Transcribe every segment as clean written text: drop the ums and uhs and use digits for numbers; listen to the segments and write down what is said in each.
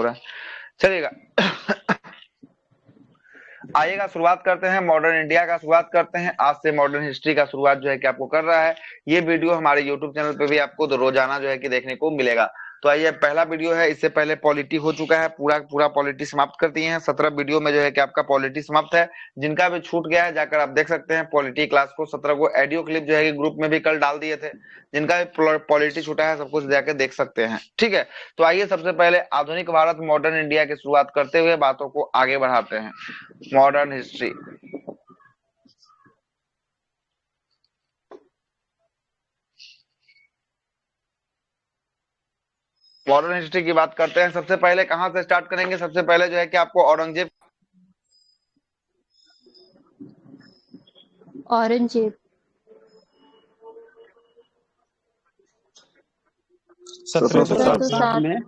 रहा है, चलिएगा। आइएगा शुरुआत करते हैं, मॉडर्न इंडिया का शुरुआत करते हैं। आज से मॉडर्न हिस्ट्री का शुरुआत जो है कि आपको कर रहा है। ये वीडियो हमारे यूट्यूब चैनल पे भी आपको रोजाना जो है कि देखने को मिलेगा। तो आइए, पहला वीडियो है, इससे पहले पॉलिटी हो चुका है, पूरा पूरा पॉलिटी समाप्त कर दिए हैं। 17 वीडियो में जो है कि आपका पॉलिटी समाप्त है। जिनका भी छूट गया है जाकर आप देख सकते हैं पॉलिटी क्लास को। 17 को ऑडियो क्लिप जो है कि ग्रुप में भी कल डाल दिए थे। जिनका भी पॉलिटी छूटा है सब कुछ जाकर देख सकते हैं, ठीक है। तो आइए सबसे पहले आधुनिक भारत मॉडर्न इंडिया की शुरुआत करते हुए बातों को आगे बढ़ाते हैं। मॉडर्न हिस्ट्री, मॉडर्न हिस्ट्री की बात करते हैं। सबसे पहले कहां से स्टार्ट करेंगे? सबसे पहले जो है कि आपको औरंगजेब औरंगजेब 1760 में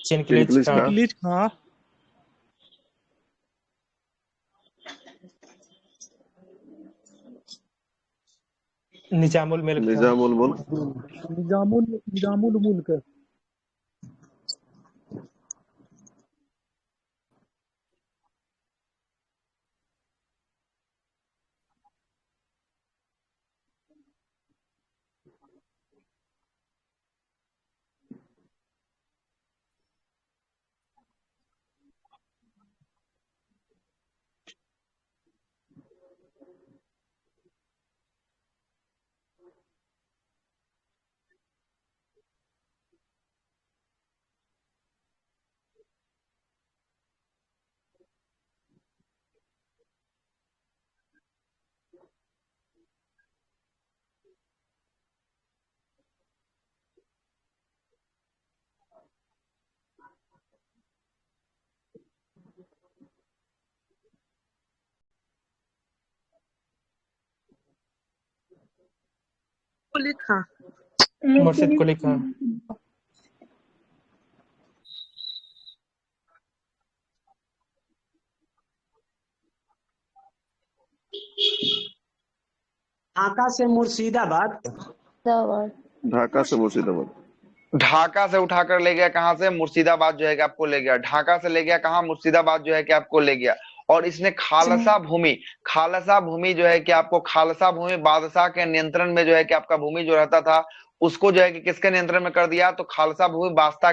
चिनकलिज खां निजामुल मुल्क निजामुल मुल्क मुर्शिद कुली खां ढाका से मुर्शिदाबाद ढाका से उठाकर ले गया कहां से? मुर्शिदाबाद जो है कि आपको ले गया। ढाका से ले गया कहां? मुर्शिदाबाद जो है कि आपको ले गया। और इसने खालसा भूमि जो है कि आपको खालसा भूमि बादशाह के नियंत्रण में जो है कि आपका भूमि जो रहता था उसको जो है कि किसके नियंत्रण में कर दिया? तो खालसा भूमि बादशाह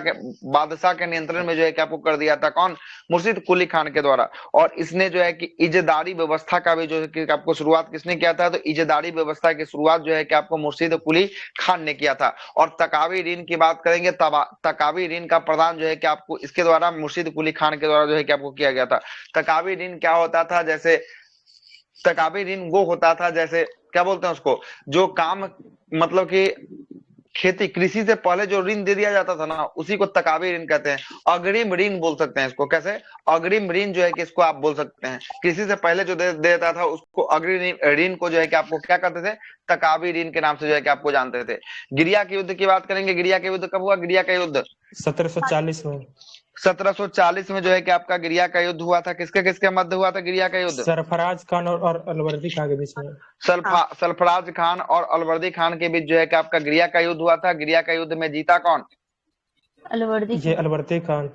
के नियंत्रण में जो है कि आपको कर दिया था। कौन? मुर्शिद कुली खान के द्वारा। और इसने जो है कि इजदारी व्यवस्था का भी जो है कि आपको शुरुआत किसने किया था? तो इजदारी व्यवस्था की शुरुआत जो है कि आपको मुर्शिद कुली खान ने किया था। और तकावी ऋण की बात करेंगे, तकावी ऋण का प्रदान जो है कि आपको इसके द्वारा मुर्शिद कुली खान के द्वारा जो है कि आपको किया गया था। तकावी ऋण क्या होता था? जैसे तकावी ऋण वो होता था, जैसे क्या बोलते हैं उसको, जो काम मतलब कि खेती कृषि से पहले जो ऋण दे दिया जाता था ना उसी को तकावी ऋण कहते हैं। अग्रिम ऋण बोल सकते हैं इसको। कैसे? अग्रिम ऋण जो है कि इसको आप बोल सकते हैं। कृषि से पहले जो दे देता था उसको अग्रिम ऋण को जो है कि आपको क्या कहते थे? तकावी ऋण के नाम से जो है कि आपको जानते थे। गिरिया के युद्ध की बात करेंगे। गिरिया का युद्ध कब हुआ? गिरिया का युद्ध 1740 में 1740 में जो है कि आपका गिरिया का युद्ध हुआ था। किसके किसके मध्य हुआ था गिरिया का युद्ध? सरफराज खान और अलवर्दी खान के बीच में। सरफराज खान और अलवर्दी खान के बीच जो है कि आपका गिरिया का युद्ध हुआ था। गिरिया का युद्ध में जीता कौन? अलवर्दी खान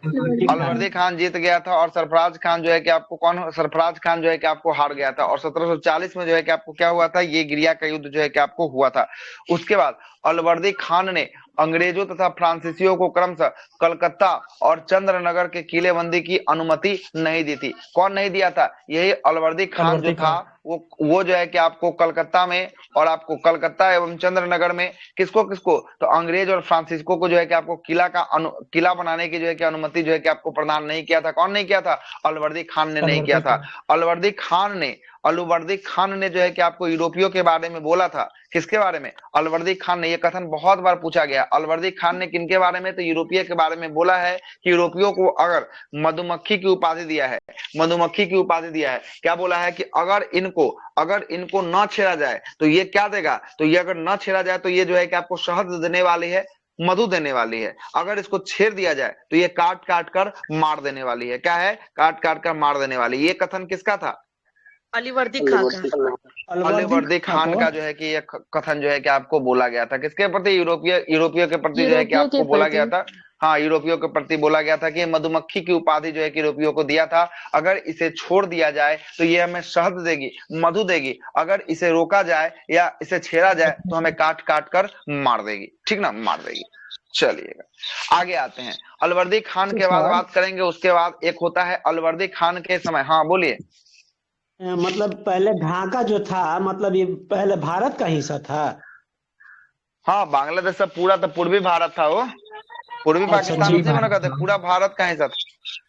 अलवर्दी खान जीत गया था। और सरफराज खान जो है कि आपको सरफराज खान जो है कि आपको हार गया था। और 1740 में जो है कि आपको क्या हुआ था? ये गिरिया का युद्ध जो है कि आपको हुआ था। उसके बाद अलवर्दी खान ने अंग्रेजों तथा फ्रांसीसियों को क्रमशः कलकत्ता और चंद्रनगर के किलेबंदी की अनुमति नहीं दी थी। कौन नहीं दिया था? यही अलवर्दी खान जो था वो जो है कि आपको कलकत्ता में और आपको कलकत्ता एवं चंद्रनगर में किसको तो अंग्रेज और फ्रांसिस्को को जो है कि आपको किला बनाने की जो है कि अनुमति जो है कि आपको प्रदान नहीं किया था। कौन नहीं किया था? अलवर्दी खान ने नहीं किया था। अलवर्दी खान ने अलवर्दी खान ने जो है कि आपको यूरोपियों के बारे में बोला था। किसके बारे में? अलवर्दी खान ने। यह कथन बहुत बार पूछा गया। अलवर्दी खान ने किनके बारे में? तो यूरोपीय के बारे में बोला है कि यूरोपियों को अगर मधुमक्खी की उपाधि दिया है, मधुमक्खी की उपाधि दिया है। क्या बोला है कि अगर इनको न छेड़ा जाए तो ये क्या देगा? तो ये अगर न छेड़ा जाए तो ये जो है कि आपको शहद देने वाली है, मधु देने वाली है। अगर इसको छेड़ दिया जाए तो ये काट काट कर मार देने वाली है। क्या है? काट काट कर मार देने वाली। ये कथन किसका था? अलीवर्दी खान का। अलीवर्दी खान का जो है कि ये कथन जो है कि आपको बोला गया था। किसके प्रति? यूरोपियों के प्रति जो है कि आपको बोला गया था। हाँ, यूरोपियों के प्रति बोला गया था कि मधुमक्खी की उपाधि जो है कि यूरोपियों को दिया था। अगर इसे छोड़ दिया जाए तो ये हमें शहद देगी, मधु देगी। अगर इसे रोका जाए या इसे छेड़ा जाए तो हमें काट काट कर मार देगी। ठीक ना? मार देगी। चलिएगा आगे आते हैं। अलवर्दी खान के बाद बात करेंगे। उसके बाद एक होता है अलवर्दी खान के समय। हाँ बोलिए। मतलब पहले ढाका जो था, मतलब ये पहले भारत का हिस्सा था। हाँ, बांग्लादेश से पूरा तो पूर्वी भारत था वो। पूर्वी पाकिस्तान उसी को ना कहते, पूरा भारत का हिस्सा था,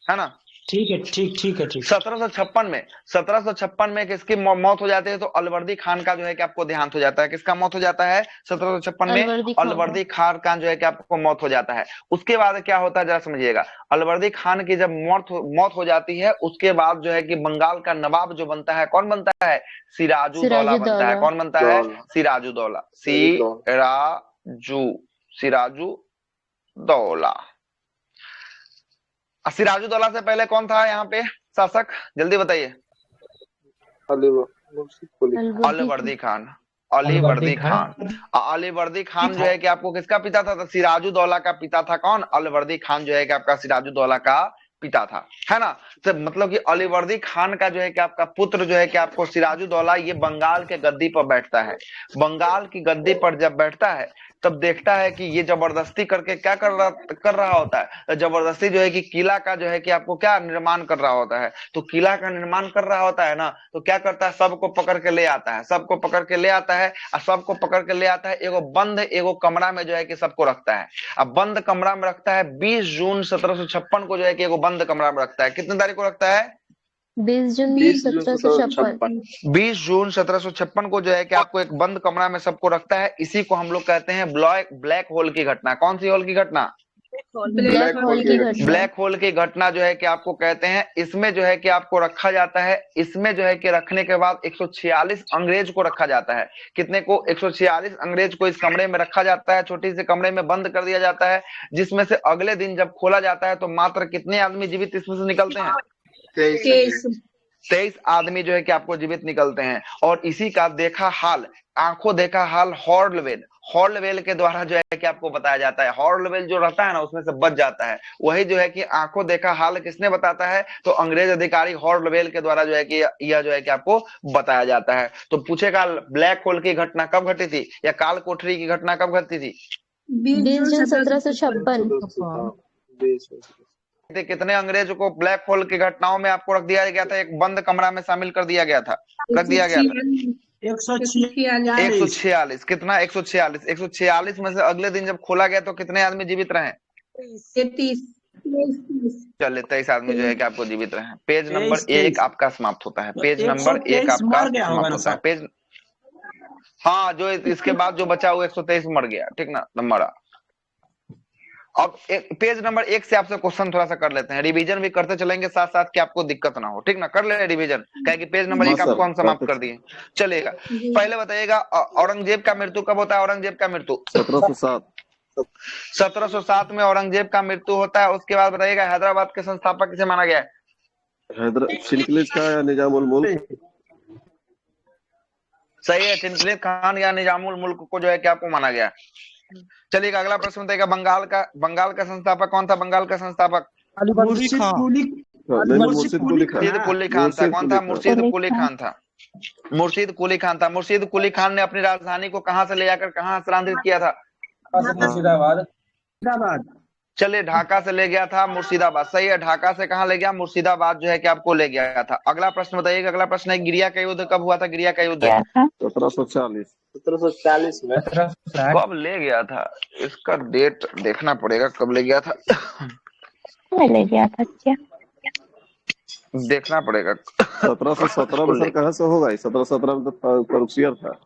है ना? ठीक है, ठीक है। 1756 में किसकी मौत हो जाती है? तो अलवर्दी खान का जो है कि आपको देहांत हो जाता है। किसका मौत हो जाता है 1756 में? अलवर्दी खान का जो है कि आपको मौत हो जाता है। उसके बाद क्या होता है जरा समझिएगा। अलवर्दी खान की जब मौत हो जाती है, उसके बाद जो है कि बंगाल का नवाब जो बनता है, कौन बनता है? सिराजुद्दौला बनता है। कौन बनता है? सिराजुद्दौला। सिराजुद्दौला। सिराजुद्दौला से पहले कौन था यहाँ पे शासक? जल्दी बताइए। अलीवर्दी खान। अलीवर्दी खान जो है कि आपको किसका पिता था? तो सिराजुद्दौला का पिता था। कौन? अलवर्दी खान जो है कि आपका सिराजुद्दौला का पिता था, है ना? तो मतलब कि अलीवर्दी खान का जो है कि आपका पुत्र जो है कि आपको सिराजुद्दौला, ये बंगाल के गद्दी पर बैठता है। बंगाल की गद्दी पर जब बैठता है तब देखता है कि ये जबरदस्ती करके क्या कर रहा होता है। जबरदस्ती जो है कि किला का जो है कि आपको क्या निर्माण कर रहा होता है। तो किला का निर्माण कर रहा होता है ना, तो क्या करता है? सबको पकड़ के ले आता है। सबको पकड़ के ले आता है और सबको पकड़ के ले आता है एगो बंद एगो कमरा में जो है कि सबको रखता है। अब बंद कमरा में रखता है। 20 जून 1756 को जो है कि एगो बंद कमरा में रखता है। कितनी तारीख को रखता है? 20 जून 1756। 20 जून 1756 को जो है कि आपको एक बंद कमरा में सबको रखता है। इसी को हम लोग कहते हैं ब्लैक होल की घटना। कौन सी होल की घटना? ब्लैक होल की घटना जो है कि आपको कहते हैं। इसमें जो है कि आपको रखा जाता है। इसमें जो है कि रखने के बाद 146 अंग्रेज को रखा जाता है। कितने को? 146 अंग्रेज को इस कमरे में रखा जाता है। छोटी सी कमरे में बंद कर दिया जाता है, जिसमें से अगले दिन जब खोला जाता है तो मात्र कितने आदमी जीवित इसमें से निकलते हैं? 23 आदमी जो है कि आपको जीवित निकलते हैं। और इसी का देखा हाल, आंखों देखा हाल हॉर्नवेल के द्वारा जो है कि आपको बताया जाता है। हॉर्नवेल जो रहता है ना, उसमें से बच जाता है। वही जो है कि आंखों देखा हाल किसने बताता है? तो अंग्रेज अधिकारी हॉर्नवेल के द्वारा जो है कि यह जो है कि आपको बताया जाता है। तो पूछेगा ब्लैक होल की घटना कब घटी थी, या काल कोठरी की घटना कब घटी थी? 20 जून 1756। कितने अंग्रेजों को ब्लैक होल की घटनाओं में आपको रख दिया गया था? एक बंद कमरा में शामिल कर दिया गया था। रख दिया गया था 146। कितना? 146 में से अगले दिन जब खोला गया तो कितने आदमी जीवित रहे? 33। चलिए 23 आदमी जो है कि आपको जीवित रहे। पेज नंबर 1 आपका समाप्त होता है। पेज नंबर 1 आपका समाप्त होता है। पेज, हाँ, जो इसके बाद जो बचा वो 123 मर गया। ठीक ना? मरा। अब पेज नंबर 1 से आपसे क्वेश्चन थोड़ा सा कर लेते हैं। रिवीजन भी करते चलेंगे साथ साथ कि आपको दिक्कत ना हो। ठीक ना? कर ले रिवीजन, क्या कि पेज नंबर 1 आपको हम समाप्त कर दिए। चलेगा, पहले बताइएगा औरंगजेब का मृत्यु कब होता है? औरंगजेब का मृत्यु 1707 में औरंगजेब का मृत्यु होता है। उसके बाद बताइएगा हैदराबाद के संस्थापक किसे माना गया है? चिनकलिज का या निजामुल मुल्क? सही है, चिनकलिज खान या निजामुल मुल्क को जो है कि आपको माना गया। चलिएगा अगला प्रश्न बताइएगा बंगाल का संस्थापक कौन था? बंगाल का संस्थापक मुर्शिद कुली खान था। कौन था? मुर्शिद कुली खान था। मुर्शिद कुली खान ने अपनी राजधानी को कहां से ले जाकर कहां स्थानांतरित किया था? मुर्शिदाबाद। चलिए, ढाका से ले गया था मुर्शिदाबाद। सही है, ढाका से कहां ले गया? मुर्शिदाबाद जो है कि आपको ले गया था। अगला प्रश्न बताइएगा। अगला प्रश्न है गिरिया का युद्ध कब हुआ था? गिरिया का युद्ध 1740 में। कब ले गया था? इसका डेट देखना पड़ेगा, कब ले गया था। ले गया था क्या? देखना पड़ेगा। 1717 में सर कहाँ से होगा? 1717 में तो फर्रुखसियर था।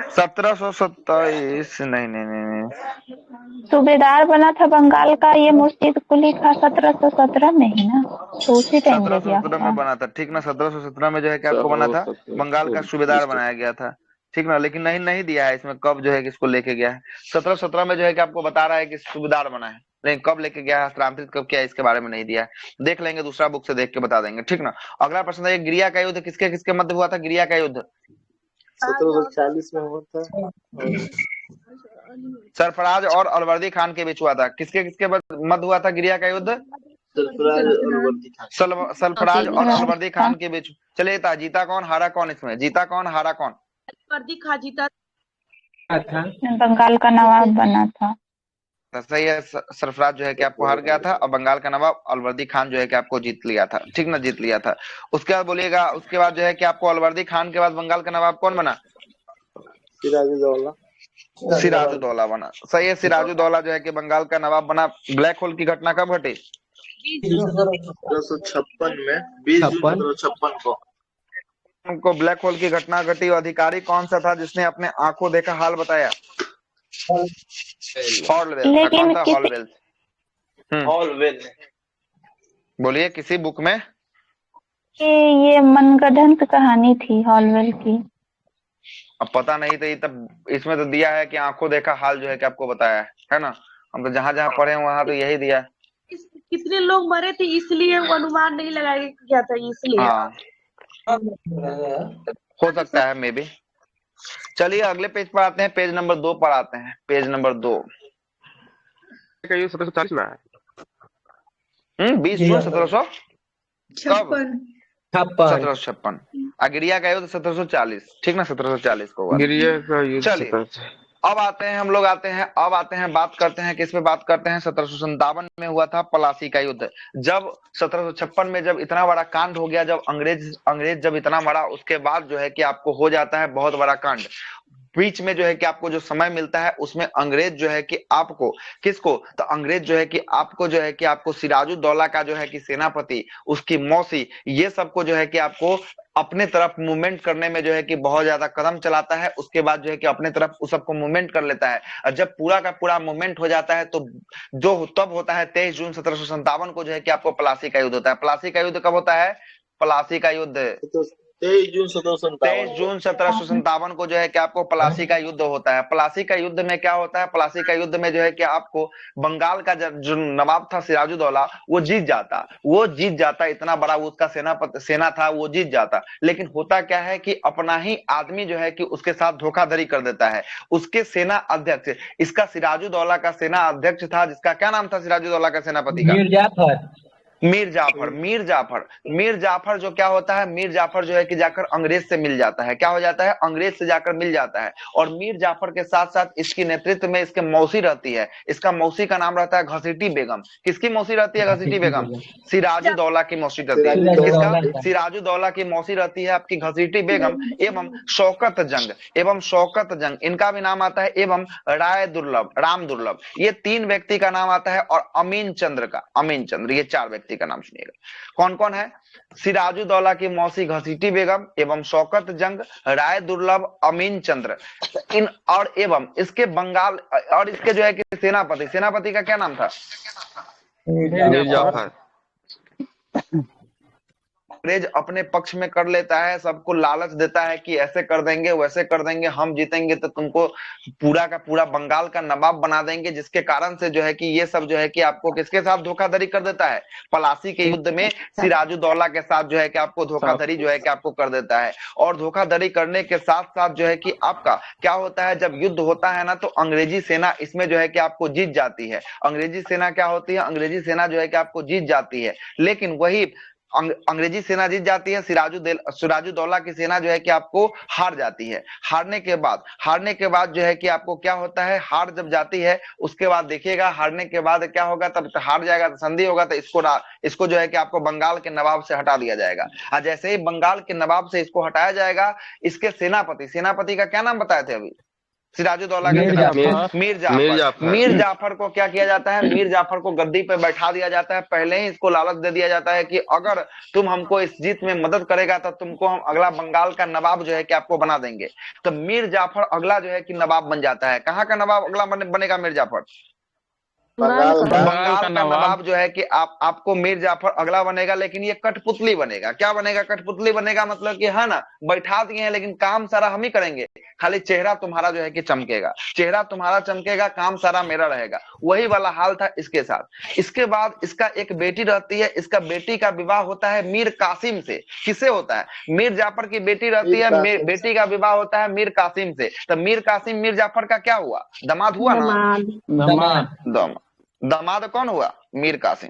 1727 नहीं नहीं नहीं नहीं। सूबेदार बना था बंगाल का ये मुर्शीद कुली था 1717 में ही ना, तो उसी टाइम ले गया 1717 होगा। में बना था, ठीक ना। 1717 में जो है कि आपको बना था, बंगाल का सूबेदार बनाया गया था, ठीक ना। लेकिन नहीं नहीं दिया है इसमें कब जो है कि इसको लेके गया है। 1717 में जो है कि आपको बता रहा है कि सूबेदार बना है, लेकिन कब लेके गया है, हस्तांतरित कब किया है, इसके बारे में नहीं दिया है। देख लेंगे, दूसरा बुक से देख के बता देंगे, ठीक ना। अगला प्रश्न है, गिरिया का युद्ध किसके किसके मध्य हुआ था? गिरिया का युद्ध 1740 में हुआ था। सरफराज और अलवर्दी खान के बीच हुआ था। किसके किसके मध्य हुआ था गिरिया का युद्ध? सरफराज और अलवर्दी खान के बीच। चलिए था, जीता कौन हारा कौन? इसमें जीता कौन हारा कौन? अलवर्दी खां जीता बंगाल का नवाब बना था। तो सही है, सरफराज जो है कि आपको हार गया था, और बंगाल का नवाब अलवर्दी खान जो है कि आपको जीत लिया था, ठीक ना, जीत लिया था। उसके बाद बोलिएगा, उसके बाद जो है कि आपको अलवर्दी खान के बाद बंगाल का नवाब कौन बना? सिराजुद्दौला। सिराजुद्दौला बना। सही है, सिराजुद्दौला जो है कि बंगाल का नवाब बना। ब्लैक होल की घटना कब घटी? 1756 में, 20 जून 1756 को। उनको ब्लैक होल की घटना घटी। अधिकारी कौन सा था जिसने अपने आंखों देखा हाल बताया? हॉलवेल। कौन था? हॉलवेल। हॉलवेल। बोलिए किसी बुक में। ये मनगढ़ंत कहानी थी हॉलवेल की। अब पता नहीं तो तब इसमें तो दिया है कि आंखों देखा हाल जो है कि आपको बताया है ना। हम तो जहां जहां पढ़े वहां तो यही दिया है। कितने लोग मरे थे इसलिए वो अनुमान नहीं लगाया गया था, इसलिए। हाँ, हो सकता है मे बी। चलिए अगले पेज पर आते हैं, पेज नंबर 2 पर आते हैं। पेज नंबर 2 का ये 1740 में है। 20 जून 1756। गिरिया का युद्ध 1740, ठीक ना, 1740 को हुआ। गिरिया का युद्ध। चलिए अब आते हैं, हम लोग आते हैं, बात करते हैं, किस पे बात करते हैं? 1757 में हुआ था पलासी का युद्ध। जब 1756 में जब इतना बड़ा कांड हो गया, जब अंग्रेज जब इतना मरा, उसके बाद जो है कि आपको हो जाता है बहुत बड़ा कांड। बीच में जो है कि आपको जो समय मिलता है उसमें अंग्रेज जो है कि आपको किसको, तो अंग्रेज जो है कि आपको जो है कि आपको सिराजुद्दौला का जो है कि सेनापति, उसकी मौसी, ये सबको जो है कि आपको अपने तरफ मूवमेंट करने में जो है कि बहुत ज्यादा कदम चलाता है। उसके बाद जो है कि अपने तरफ उस सबको मूवमेंट कर लेता है। और जब पूरा का पूरा मूवमेंट हो जाता है तो जो तब होता है 23 जून 1757 को जो है कि आपको प्लासी का युद्ध होता है। प्लासी का युद्ध कब होता है? प्लासी का युद्ध 23 जून 1757 को जो है कि आपको प्लासी का युद्ध होता है। प्लासी का युद्ध में क्या होता है? प्लासी का युद्ध में जो है कि आपको बंगाल का जो नवाब था सिराजुद्दौला, वो जीत जाता। इतना बड़ा उसका सेना था, वो जीत जाता। लेकिन होता क्या है कि अपना ही आदमी जो है कि उसके साथ धोखाधड़ी कर देता है। उसके सेना अध्यक्ष, इसका सिराजुद्दौला का सेना अध्यक्ष था, जिसका क्या नाम था सिराजुद्दौला का सेनापति का? मीर जाफर जो क्या होता है, मीर जाफर जो है कि जाकर अंग्रेज से मिल जाता है। क्या हो जाता है? अंग्रेज से जाकर मिल जाता है। और मीर जाफर के साथ साथ इसकी नेतृत्व में इसके मौसी रहती है। इसका मौसी का नाम रहता है घसीटी बेगम। किसकी मौसी रहती है? घसीटी बेगम। सिराजुद्दौला की मौसी रहती है। किसका? सिराजुद्दौला की मौसी रहती है आपकी घसीटी बेगम एवं शौकत जंग। इनका भी नाम आता है, एवं राम दुर्लभ। ये 3 व्यक्ति का नाम आता है। और अमीन चंद्र, ये 4 व्यक्ति का नाम सुनिएगा। कौन कौन है? सिराजुद्दौला की मौसी घसीटी बेगम एवं शौकत जंग, राय दुर्लभ, अमीन चंद्र, इन और एवं इसके बंगाल और इसके जो है कि सेनापति का क्या नाम था? मीर जाफर। अंग्रेज अपने पक्ष में कर लेता है, सबको लालच देता है कि ऐसे कर देंगे, वैसे कर देंगे, हम जीतेंगे तो तुमको पूरा का पूरा बंगाल का नवाब बना देंगे। जिसके कारण से जो है कि ये सब जो है कि आपको किसके साथ धोखाधड़ी कर देता है? पलासी के युद्ध में सिराजुद्दौला के साथ जो है कि आपको धोखाधड़ी जो है कि आपको कर देता है। और धोखाधड़ी करने के साथ साथ जो है कि आपका क्या होता है, जब युद्ध होता है ना, तो अंग्रेजी सेना इसमें जो है कि आपको जीत जाती है। अंग्रेजी सेना क्या होती है? अंग्रेजी सेना जो है कि आपको जीत जाती है। लेकिन वही अंग्रेजी सेना जीत जाती है, सिराजुद्दौला की सेना जो है कि आपको हार जाती है। हारने के बाद जो है कि आपको क्या होता है, हार जब जाती है उसके बाद देखिएगा, हारने के बाद क्या होगा, तब हार जाएगा तो संधि होगा, तो इसको जो है कि आपको बंगाल के नवाब से हटा दिया जाएगा। और जैसे ही बंगाल के नवाब से इसको हटाया जाएगा, इसके सेनापति का क्या नाम बताए थे अभी? सिराजुद्दौला के खिलाफ मीर जाफर को क्या किया जाता है, मीर जाफर को गद्दी पे बैठा दिया जाता है। पहले ही इसको लालच दे दिया जाता है कि अगर तुम हमको इस जीत में मदद करेगा तो तुमको हम अगला बंगाल का नवाब जो है कि आपको बना देंगे। तो मीर जाफर अगला जो है कि नवाब बन जाता है। कहाँ का नवाब अगला बनेगा मीर जाफर? बंगाल का नवाब जो है कि आपको मीर जाफर अगला बनेगा, लेकिन ये कठपुतली बनेगा। क्या बनेगा? कठपुतली बनेगा, मतलब कि है ना, बैठा दिए हैं लेकिन काम सारा हम ही करेंगे, खाली चेहरा तुम्हारा जो है कि चमकेगा, चेहरा तुम्हारा चमकेगा, काम सारा मेरा रहेगा। वही वाला हाल था इसके साथ। इसके बाद इसका एक बेटी रहती है, इसका बेटी का विवाह होता है मीर कासिम से। किससे होता है? मीर जाफर की बेटी रहती है, बेटी का विवाह होता है मीर कासिम से। तो मीर कासिम मीर जाफर का क्या हुआ? दामाद हुआ ना। दामाद कौन हुआ? मीर कासिम।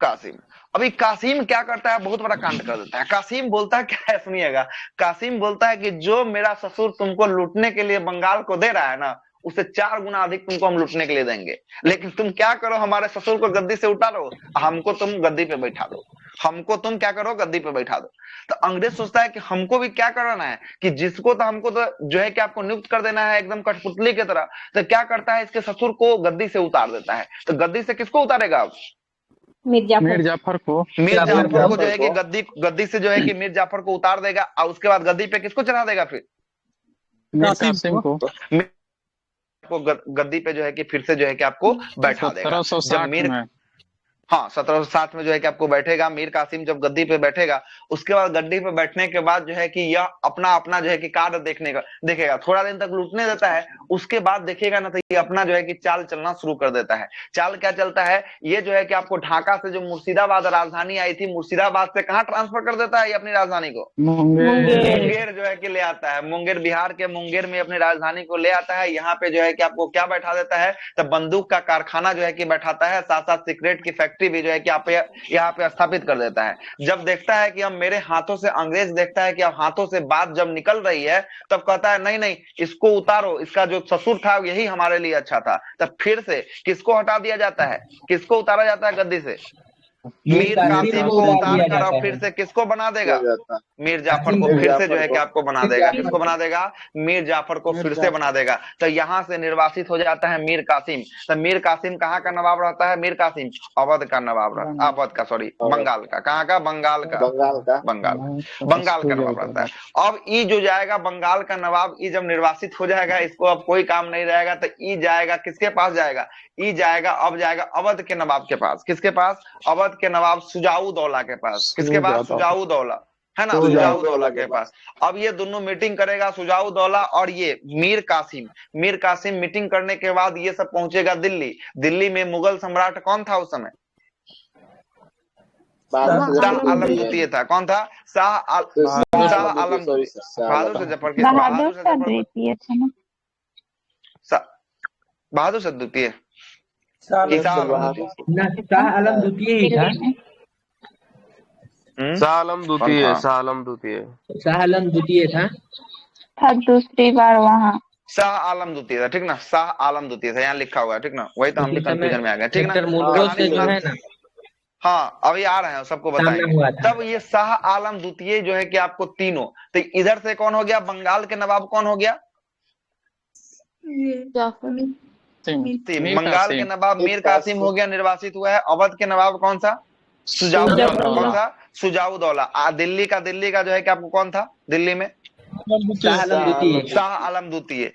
कासिम। अभी कासिम क्या करता है? बहुत बड़ा कांड कर देता है। कासिम बोलता है, क्या है सुनिएगा, कासिम बोलता है कि जो मेरा ससुर तुमको लूटने के लिए बंगाल को दे रहा है ना, उससे 4 गुना अधिक तुमको हम लूटने के लिए देंगे, लेकिन तुम क्या करो, हमारे ससुर को गद्दी से उतारो, हमको तुम गद्दी पे बैठा दो, हमको तुम क्या करो, गद्दी पे बैठा दो। तो अंग्रेज सोचता है कि हमको भी क्या करना है, कि जिसको तो हमको तो जो है कि आपको नियुक्त कर देना है एकदम कठपुतली की तरह। तो क्या करता है, इसके ससुर को गद्दी से उतार देता है। तो गद्दी से किसको उतारेगा अब? मीर जाफर को जो है कि गद्दी से जो है कि मीर जाफर को उतार देगा, और उसके बाद गद्दी पे किसको चढ़ा देगा? फिर कासिम को गद्दी पे जो है कि फिर से जो है कि आपको बैठा देगा। 1760 में जो है कि आपको बैठेगा मीर कासिम। जब गद्दी पे बैठेगा, उसके बाद गद्दी पे बैठने के बाद जो है कि यह अपना जो है कि कार्य देखेगा। थोड़ा दिन तक लूटने देता है, उसके बाद देखेगा ना तो ये अपना जो है कि चाल चलना शुरू कर देता है। चाल क्या चलता है? ये जो है कि आपको ढाका से जो मुर्शिदाबाद राजधानी आई थी, मुर्शिदाबाद से कहाँ ट्रांसफर कर देता है ये अपनी राजधानी को? मुंगेर जो है कि ले आता है। मुंगेर, बिहार के मुंगेर में अपनी राजधानी को ले आता है। यहाँ पे जो है कि आपको क्या बैठा देता है? तो बंदूक का कारखाना जो है कि बैठाता है, साथ साथ सिगरेट की फैक्ट्री भी जो है कि आप यहाँ पे स्थापित कर देता है। जब देखता है कि अब मेरे हाथों से, अंग्रेज देखता है कि अब हाथों से बात जब निकल रही है, तब कहता है नहीं, इसको उतारो, इसका जो ससुर था यही हमारे लिए अच्छा था। तब फिर से किसको हटा दिया जाता है? किसको उतारा जाता है गद्दी से? मीर कासिम को उतार कर और फिर से किसको बना देगा? मीर जाफर को फिर से जो है कि आपको बना देगा। किसको बना देगा? मीर जाफर को फिर से बना देगा। तो यहाँ से निर्वासित हो जाता है मीर कासिम। तो मीर कासिम कहाँ का नवाब रहता है? मीर कासिम अवध का नवाब रहता, बंगाल का। कहाँ का? बंगाल का नवाब रहता है। अब ई जो जाएगा बंगाल का नवाब, ई जब निर्वासित हो जाएगा, इसको अब कोई काम नहीं रहेगा, तो ई जाएगा किसके पास जाएगा? ई जाएगा अब जाएगा अवध के नवाब के पास। किसके पास? अवध के नवाब सुजाउद्दौला के पास। किसके पास? सुजाउद्दौला, है ना, सुजाउद्दौला के पास। अब ये दोनों मीटिंग करेगा, सुजाउद्दौला और ये मीर कासिम मीटिंग करने के बाद ये सब पहुंचेगा दिल्ली। दिल्ली में मुगल सम्राट कौन था उस समय? शाह आलम द्वितीय था। कौन था? शाह आलम बहादुर से जफर के बहादुर से द्वितीय शाह आलम द्वितीय ही था। शाह आलम द्वितीय था दूसरी बार वहाँ। शाह आलम द्वितीय था, ठीक ना, शाह आलम द्वितीय था, यहाँ लिखा हुआ है, ठीक ना। वही तो हम भी कंफ्यूजन में आ गए, ठीक ना। हाँ, अभी आ रहे हैं, सबको बताएंगे। तब ये शाह आलम द्वितीय जो है कि आपको तीनों, तो इधर से कौन हो गया? बंगाल के नवाब कौन हो गया? बंगाल के नवाब मीर कासिम हो गया, निर्वासित हुआ है। अवध के नवाब कौन सा? सुजाउद्दौला। सुजाउद्दौला। दिल्ली का जो है कि आपको कौन था दिल्ली में? शाह आलम द्वितीय।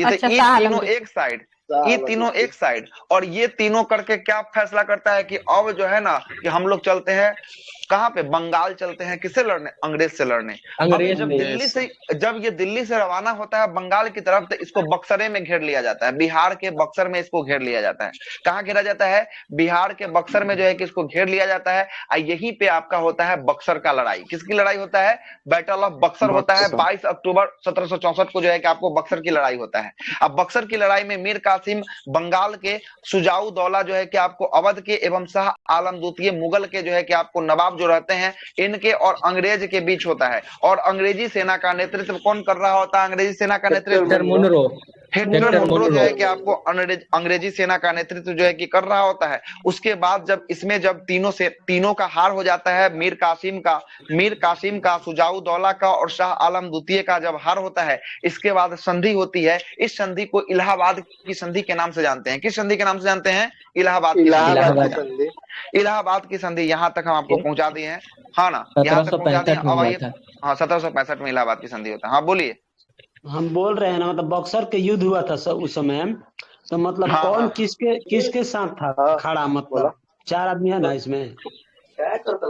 तो ये तीनों एक साइड, ये तीनों एक साइड, और ये तीनों करके क्या फैसला करता है कि अब जो है ना कि हम लोग चलते हैं कहाँ पे? बंगाल चलते हैं। किससे लड़ने? अंग्रेज से लड़ने। जब ये दिल्ली से रवाना होता है बंगाल की तरफ, तो इसको बक्सरे में घेर लिया जाता है। बिहार के बक्सर में इसको घेर लिया जाता है। कहाँ घेरा जाता है? बिहार के बक्सर में जो है कि इसको घेर लिया जाता है। यहीं पे आपका होता है बक्सर का लड़ाई। किसकी लड़ाई होता है? बैटल ऑफ बक्सर होता है। 22 अक्टूबर 1764 को जो है कि आपको बक्सर की लड़ाई होता है। अब बक्सर की लड़ाई में मीर कासिम बंगाल के, सुजाउद्दौला जो है कि आपको अवध के, एवं शाह आलम द्वितीय मुगल के जो है कि आपको नवाब जो रहते हैं, इनके और अंग्रेज के बीच होता है। और अंग्रेजी सेना का नेतृत्व कौन कर रहा होता है? अंग्रेजी सेना का नेतृत्व हेक्टर मुनरो जो है कि आपको अंग्रेजी सेना का नेतृत्व जो है कि कर रहा होता है। उसके बाद जब इसमें जब तीनों का हार हो जाता है, मीर कासिम का, शुजाऊ दौला का और शाह आलम द्वितीय का जब हार होता है, इसके बाद संधि होती है। इस संधि को इलाहाबाद की संधि के नाम से जानते हैं। किस संधि के नाम से जानते हैं? इलाहाबाद की संधि। इलाहाबाद की संधि यहाँ तक हम आपको पहुंचा दिए हैं, हाँ ना, यहाँ तक पहुंचा दिए। अब आइए, हाँ 1765 में इलाहाबाद की संधि होता है। हाँ बोलिए। हम बोल रहे हैं ना, मतलब बक्सर के युद्ध हुआ था उस समय, तो मतलब हाँ, कौन हाँ। किसके साथ था खड़ा? मतलब 4 आदमी है ना इसमें?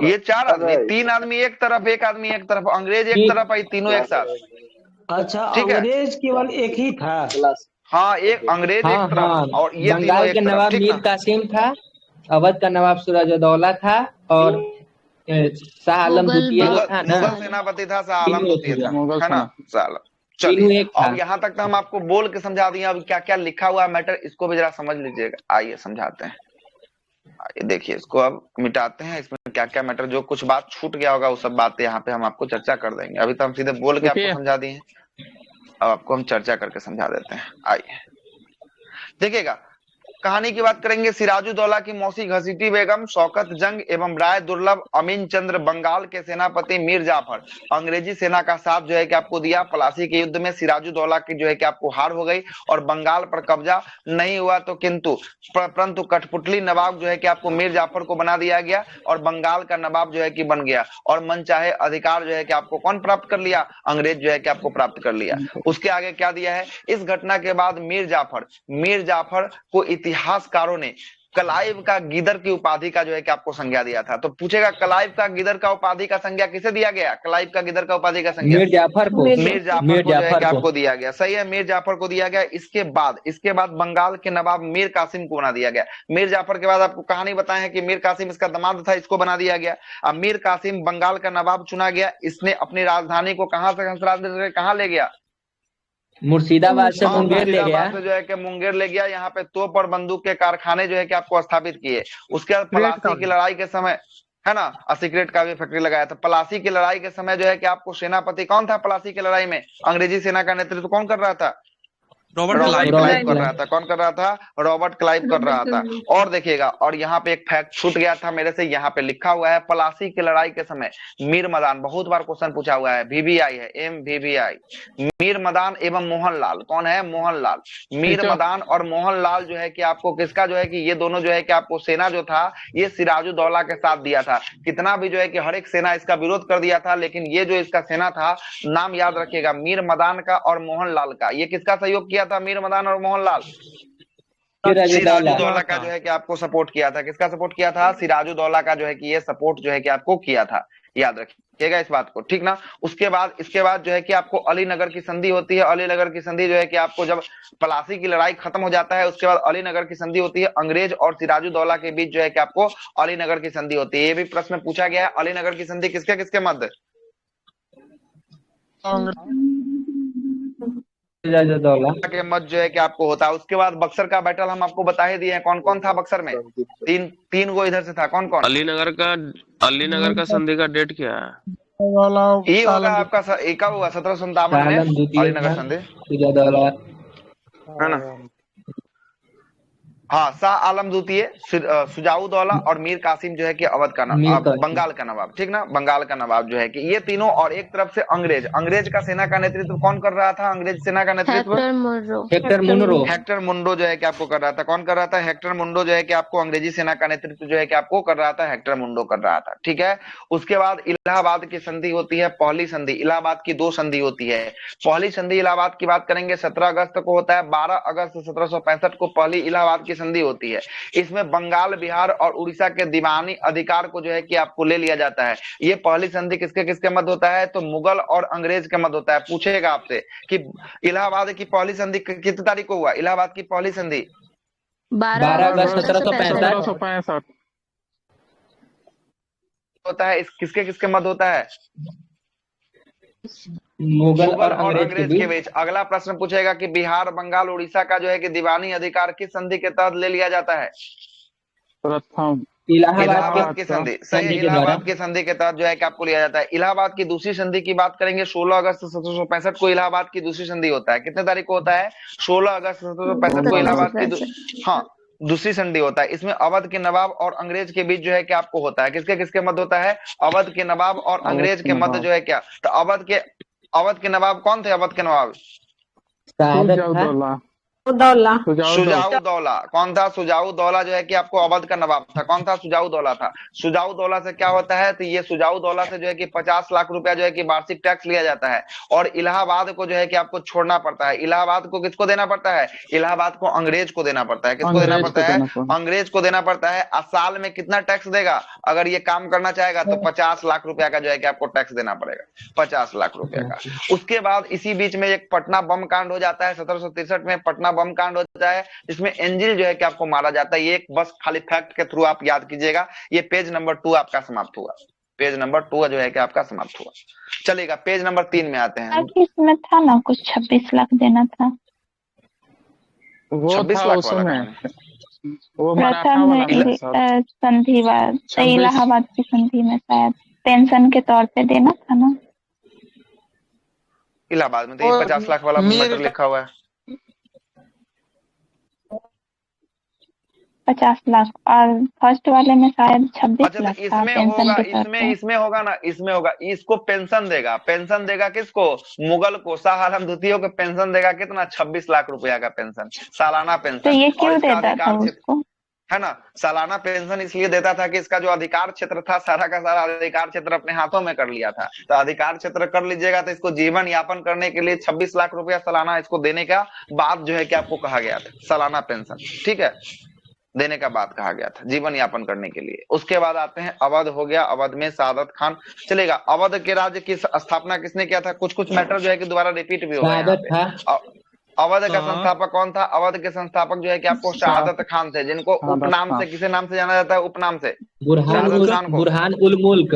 ये 4 आदमी, 3 आदमी एक तरफ, एक आदमी एक तरफ, अंग्रेज एक तरफ, आई तीनों एक साथ। अच्छा, ठीक है। अंग्रेज केवल एक ही था? हाँ, एक अंग्रेज एक तरफ और ये तीनों बंगाल एक के तरफ। नवाब ठीक मीर ना? कासिम था, अवध का नवाब सिराजुद्दौला था और शाह आलम द्वितीय जो था ना, मुगल सेनापति था शाह आलम द्वितीय था, है ना? शाह। तीनों चलिए, एक था। अब यहाँ तक तो हम आपको बोल के समझा दिए। अब क्या क्या लिखा हुआ है मैटर, इसको भी जरा समझ लीजिएगा। आइए समझाते हैं। आइए देखिए, इसको अब मिटाते हैं। इसमें क्या क्या मैटर, जो कुछ बात छूट गया होगा वो सब बातें यहाँ पे हम आपको चर्चा कर देंगे। अभी तो हम सीधे बोल के आपको समझा दिए हैं, अब आपको हम चर्चा करके समझा देते हैं। आइए देखिएगा, कहानी की बात करेंगे। सिराजुद्दौला की मौसी घसीटी बेगम, शौकत जंग एवं राय दुर्लभ, अमीन चंद्र, बंगाल के सेनापति मीर जाफर, अंग्रेजी सेना का साथ जो है कि आपको दिया। पलासी के युद्ध में सिराजुद्दौला की जो है कि आपको हार हो गई और बंगाल पर कब्जा नहीं हुआ, तो परंतु कठपुतली नवाब जो है कि आपको मीर जाफर को बना दिया गया और बंगाल का नवाब जो है कि बन गया और मनचाहे अधिकार जो है कि आपको कौन प्राप्त कर लिया? अंग्रेज जो है कि आपको प्राप्त कर लिया। उसके आगे क्या दिया है? इस घटना के बाद मीर जाफर को इतिहासकारों ने क्लाइव का गिदर की उपाधि का जो है कि आपको संज्ञा दिया था। तो पूछेगा, क्लाइव का गिदर का उपाधि का संज्ञा किसे दिया गया? क्लाइव का गिदर का उपाधि का संज्ञा मीर जाफर को जो है कि आपको दिया गया। सही है, मीर जाफर को दिया गया। इसके बाद बंगाल के नवाब मीर कासिम को बना दिया गया। मीर जाफर के बाद आपको कहानी बताए हैं कि मीर कासिम इसका दामाद था, इसको बना दिया गया। अब मीर कासिम बंगाल का नवाब चुना गया। इसने अपनी राजधानी को कहाँ ले गया? मुर्शिदाबाद से मुंगेर ले गया। से जो है कि मुंगेर ले गया। यहाँ पे तोप और बंदूक के कारखाने जो है कि आपको स्थापित किए। उसके बाद पलासी की लड़ाई के समय, है ना, सिगरेट का भी फैक्ट्री लगाया था। पलासी की लड़ाई के समय जो है कि आपको सेनापति कौन था? पलासी की लड़ाई में अंग्रेजी सेना का नेतृत्व कौन कर रहा था? रॉबर्ट क्लाइव कर रहा था। कौन कर रहा था? रॉबर्ट क्लाइव कर रहा था। और देखिएगा, और यहाँ पे एक फैक्ट छूट गया था मेरे से, यहाँ पे लिखा हुआ है, पलासी की लड़ाई के समय मीर मदान, बहुत बार क्वेश्चन पूछा हुआ है, VVI है, MVVI, मीर मदान एवं मोहनलाल। कौन है? मोहनलाल। मीर मदान और मोहनलाल जो है कि आपको किसका जो है कि ये दोनों जो है कि आपको सेना जो था ये सिराजुद्दौला के साथ दिया था। कितना भी जो है कि हर एक सेना इसका विरोध कर दिया था, लेकिन ये जो इसका सेना था, नाम याद रखिएगा, मीर मदान का और मोहनलाल का। ये किसका सहयोग किया था? मीर मदान और मोहनलाल सिराजुद्दौला का जो है कि आपको सपोर्ट किया था। किसका सपोर्ट किया था? सिराजुद्दौला का जो है कि ये सपोर्ट जो है कि आपको किया था। याद रखिएगा इस बात को, ठीक ना। इसके बाद जो है कि आपको अलीनगर की संधि होती है। अलीनगर की संधि जो है कि आपको जब पलासी की लड़ाई खत्म हो जाता है, उसके बाद अलीनगर की संधि होती है। अंग्रेज और सिराजुद्दौला के बीच जो है कि आपको अलीनगर की संधि होती है। ये भी प्रश्न पूछा गया है, अलीनगर की संधि किसके किसके मध्य? के मत जो है कि आपको होता है। उसके बाद बक्सर का बैटल हम आपको बता ही दिए हैं। कौन कौन था बक्सर में? तीन वो इधर से था। कौन कौन? अलीनगर का संधि का डेट क्या है? ये होगा आपका एक हुआ 1757 में अलीनगर संधि, है ना। हाँ, शाह आलम द्वितीय, शुजाऊ दौला और मीर कासिम जो है कि अवध का नवाब, बंगाल का नवाब, ठीक ना, बंगाल का नवाब जो है कि ये तीनों। और एक तरफ से अंग्रेज का सेना का नेतृत्व कौन कर रहा था? अंग्रेज सेना का नेतृत्व हेक्टर मुनरो जो है कि आपको कर रहा था। कौन कर रहा था? हेक्टर मुनरो जो है कि आपको अंग्रेजी सेना का नेतृत्व जो है कि आपको कर रहा था, हेक्टर मुनरो कर रहा था, ठीक है। उसके बाद इलाहाबाद की संधि होती है, पहली संधि। इलाहाबाद की 2 संधि होती है। पहली संधि इलाहाबाद की बात करेंगे 17 अगस्त को होता है। 12 अगस्त 1765 को पहली इलाहाबाद की संधि होती है। इसमें बंगाल, बिहार और उड़ीसा के दीवानी अधिकार को जो है कि आपको ले लिया जाता है। ये पहली संधि किसके किसके मध्य होता है? तो मुगल और अंग्रेज के मध्य होता है। पूछेगा आपसे कि इलाहाबाद की पहली संधि कितनी तारीख को हुआ? इलाहाबाद की पहली संधि 12 अगस्त 1765 होता है। किसके किसके मध्य होता है? मुगल और अंग्रेज के बीच। अगला प्रश्न पूछेगा कि बिहार, बंगाल, उड़ीसा का जो है कि दीवानी अधिकार किस संधि के तहत ले लिया जाता है? इलाहाबाद की संधि, सही है। के द्वारा इलाहाबाद की संधि के तहत जो है कि आपको लिया जाता है। इलाहाबाद की दूसरी संधि की बात करेंगे 16 अगस्त 1765 को इलाहाबाद की दूसरी संधि होता है। कितने तारीख को होता है? 16 अगस्त 1765 को इलाहाबाद की हाँ दूसरी संधि होता है। इसमें अवध के नवाब और अंग्रेज के बीच जो है कि आपको होता है। किसके किसके मध्य होता है? अवध के नवाब और अंग्रेज के मध्य जो है क्या। तो अवध के नवाब कौन थे? अवध के नवाब सुजाऊ दौला। कौन था? सुजाऊ दौला जो है कि आपको अवध का नवाब था। कौन था? सुजाऊ दौला था। सुजाऊ दौला से क्या होता है? तो ये सुजाऊ दौला से जो है कि 50 लाख रुपया जो है कि वार्षिक टैक्स लिया जाता है और इलाहाबाद को जो है कि आपको छोड़ना पड़ता है। इलाहाबाद को किसको देना पड़ता है? इलाहाबाद को अंग्रेज को देना पड़ता है। किसको देना पड़ता है? अंग्रेज को देना पड़ता है। साल में कितना टैक्स देगा? अगर ये काम करना चाहेगा तो 50 लाख रुपया का जो है कि आपको टैक्स देना पड़ेगा, 50 लाख रुपया का। उसके बाद इसी बीच में एक पटना बम कांड हो जाता है। 1763 में पटना बम कांड होता है जिसमें एंजिल जो है कि आपको मारा जाता है। ये एक बस खाली फैक्ट के थ्रू आप याद कीजिएगा। ये पेज नंबर 2 आपका समाप्त हुआ। पेज नंबर 2 जो है कि आपका समाप्त हुआ। चलेगा पेज नंबर 3 में आते हैं। इसमें था ना कुछ 26 लाख देना था। वो 26 था लाख उस वाला समय कहानी। वो मराठा प्रथम वाला था सब। संधिवाद 26 इलाहाबाद की संधि में शायद पेंशन के तौर पे देना था ना। इलाहाबाद में तो ये 50 लाख वाला मैटर लिखा हुआ है। 50 लाख और फर्स्ट वाले में शायद 26 अच्छा लाख तो था इसमें पेंशन होगा, के तौर पे। इसमें होगा ना, इसमें होगा। इसको पेंशन देगा। पेंशन देगा किसको? मुगल को। शाह आलम द्वितीय को पेंशन देगा कितना? 26 लाख रुपया का पेंशन, सालाना तो पेंशन। ये और क्यों इसका देता था अधिकार उसको? है ना, सालाना पेंशन इसलिए देता था कि इसका जो अधिकार क्षेत्र था सारा का सारा अधिकार क्षेत्र अपने हाथों में कर लिया था। तो अधिकार क्षेत्र कर लीजिएगा तो इसको जीवन यापन करने के लिए 26 लाख रुपया सालाना इसको देने का बात जो है कि आपको कहा गया था। सालाना पेंशन, ठीक है, देने का बात कहा गया था जीवन यापन करने के लिए। उसके बाद आते हैं अवध हो गया। अवध में सादत खान चलेगा। अवध के राज्य की स्थापना किसने किया था? कुछ कुछ मैटर जो है कि दोबारा रिपीट भी हो गया यहाँ पे। अवध का संस्थापक कौन था? अवध के संस्थापक जो है कि आपको शहादत खान थे, जिनको उपनाम से किसे नाम से जाना जाता है? उपनाम से बुरहान उल मुल्क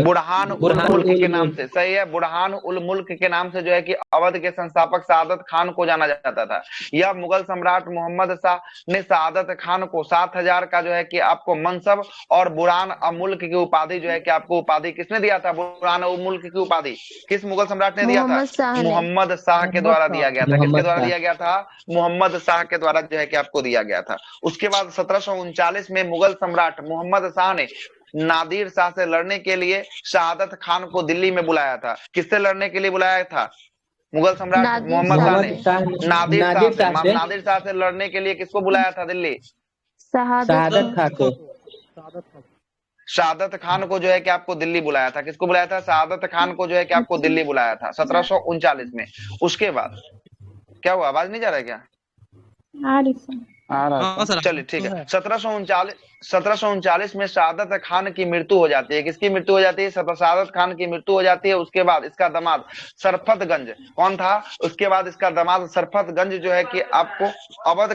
के नाम से। सही है, बुरहान उल मुल्क के नाम से जो है कि अवध के संस्थापक शहादत खान को जाना जाता था। यह मुगल सम्राट मोहम्मद शाह ने शहादत खान को 7000 का जो है कि आपको मनसब और बुरहान अल मुल्क की उपाधि जो है कि आपको उपाधि किसने दिया था? बुरहान अल मुल्क की उपाधि किस मुगल सम्राट ने दिया था? मोहम्मद शाह के द्वारा दिया गया था। किसके द्वारा दिया गया था? मोहम्मद शाह के द्वारा जो है कि आपको दिया गया था। उसके बाद 1739 में मुगल सम्राट मोहम्मद शाह ने नादिर शाह से लड़ने के लिए शहादत खान को दिल्ली में बुलाया था। किससे लड़ने के लिए बुलाया था? मुगल सम्राट मोहम्मद शाह ने नादिर शाह से लड़ने के लिए किसको बुलाया था दिल्ली? शहादत खान को। शहादत खान को जो है कि आपको दिल्ली बुलाया था। किसको बुलाया था? शहादत खान को जो है कि आपको दिल्ली बुलाया था 1739 में। उसके बाद क्या हुआ? आवाज नहीं जा रहा है क्या? चलिए ठीक है। 1739 में शहादत खान की मृत्यु हो जाती है। किसकी मृत्यु हो जाती है? शहादत खान की मृत्यु हो जाती है। उसके बाद इसका दामाद सरफतगंज कौन था? उसके बाद इसका दामाद सरफतगंज जो है कि आपको अवध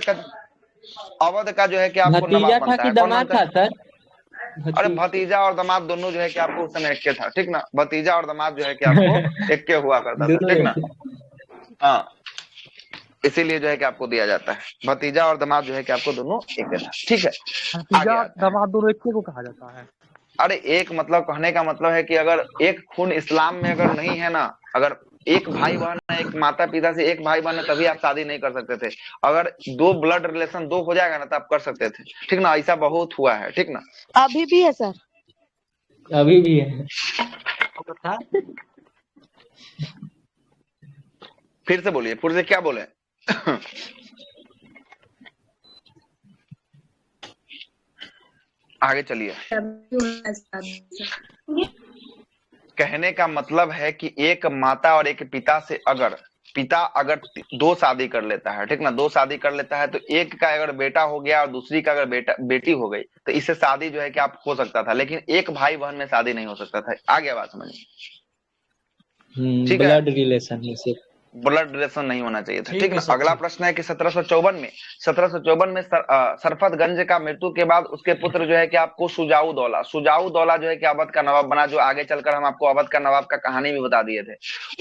का जो है कि आपको नवाब बनता है। कौन बनता है? अरे भतीजा और दामाद दोनों जो है कि आपको उस समय एक के था, ठीक ना। भतीजा और दामाद जो है कि आपको एक के हुआ करता था, ठीक ना। हाँ, इसीलिए जो है कि आपको दिया जाता है। भतीजा और दामाद जो है कि आपको दोनों एक था, ठीक है। भतीजा दामाद दोनों एक को कहा जाता है। अरे एक मतलब कहने का मतलब है कि अगर एक खून इस्लाम में अगर नहीं है ना, अगर एक भाई बहन है, एक माता पिता से एक भाई बहन है, तभी आप शादी नहीं कर सकते थे। अगर 2 ब्लड रिलेशन 2 हो जाएगा ना तो आप कर सकते थे, ठीक ना। ऐसा बहुत हुआ है, ठीक ना। अभी भी है सर, अभी भी है। फिर से बोलिए, फिर से क्या बोले? आगे चलिए। कहने का मतलब है कि एक माता और एक पिता से अगर पिता अगर 2 शादी कर लेता है, ठीक ना, 2 शादी कर लेता है, तो एक का अगर बेटा हो गया और दूसरी का अगर बेटी हो गई तो इससे शादी जो है कि आप हो सकता था, लेकिन एक भाई बहन में शादी नहीं हो सकता था। आ गया बात समझ? ठीक है, ब्लड रिलेशन में से। ब्लड रिलेशन नहीं होना चाहिए था। ठीक ना। अगला प्रश्न है कि 1754 में सरफतगंज का मृत्यु के बाद उसके पुत्र जो है कि आपको सुजाऊ दौला जो है कि अवध का नवाब बना, जो आगे चलकर हम आपको अवध का नवाब का कहानी भी बता दिए थे।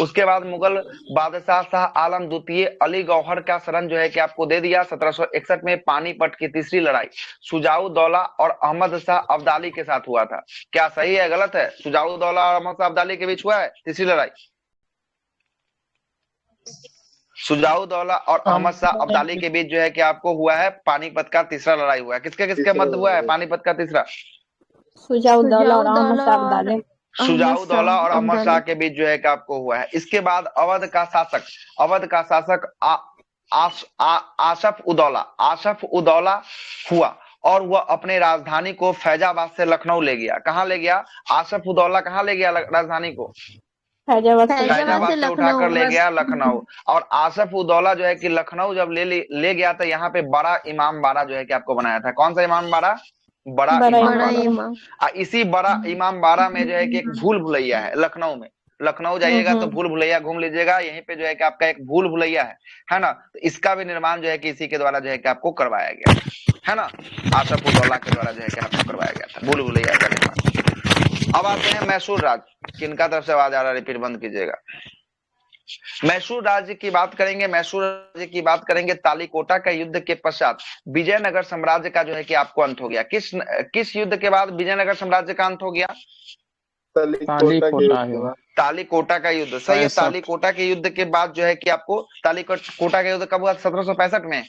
उसके बाद मुगल बादशाह शाह आलम द्वितीय अली गौहर का शरण जो है कि आपको दे दिया। 1761 में पानीपत की तीसरी लड़ाई सुजाऊ दौला और अहमद शाह अब्दाली के साथ हुआ था। क्या सही है गलत है? सुजाऊ दौला और अहमद शाह अब्दाली के बीच हुआ है तीसरी लड़ाई। सुजाऊ दौला और अहमद शाह अब्दाली के बीच जो है कि आपको हुआ है पानीपत का तीसरा लड़ाई हुआ है। किसके किसके मध्य हुआ है पानीपत का तीसरा? सुजाऊ दौला और अहमद शाह अब्दाली। सुजाऊ दौला और अहमद शाह के बीच जो है कि आपको हुआ है। इसके बाद अवध का शासक आसफ उदौला हुआ और वह अपने राजधानी को फैजाबाद से लखनऊ ले गया। कहाँ ले गया? आसफ उदौला कहाँ ले गया राजधानी को? फैजाबाद से उठाकर ले गया लखनऊ। और आसफ उदौला जो है कि लखनऊ जब ले गया तो यहाँ पे बड़ा इमाम बाड़ा जो है कि आपको बनाया था। कौन सा इमाम बाड़ा? बड़ा इमाम। इसी बड़ा इमाम बाड़ा में जो है कि एक भूल भुलैया है लखनऊ में। लखनऊ जाइएगा तो भूल भुलैया घूम लीजिएगा, यहीं पे जो है कि आपका एक भूल भुलैया है ना। तो इसका भी निर्माण जो है कि इसी के द्वारा जो है कि आपको करवाया गया है ना। आसफ उदौला के द्वारा जो है कि आपको करवाया गया था भूल भुलैया का निर्माण। अब आते हैं मैसूर राज। किनका तरफ से आवाज आ रहा है? रिपीट बंद कीजिएगा। मैसूर राज्य की बात करेंगे। मैसूर राज्य की बात करेंगे। तालीकोटा का युद्ध के पश्चात विजयनगर साम्राज्य का जो है कि आपको अंत हो गया। किस युद्ध के बाद विजयनगर साम्राज्य का अंत हो गया? तालीकोटा का युद्ध। सही है। तालीकोटा के युद्ध के बाद जो है कि आपको तालीकोटा का युद्ध कब हुआ? 1765 में।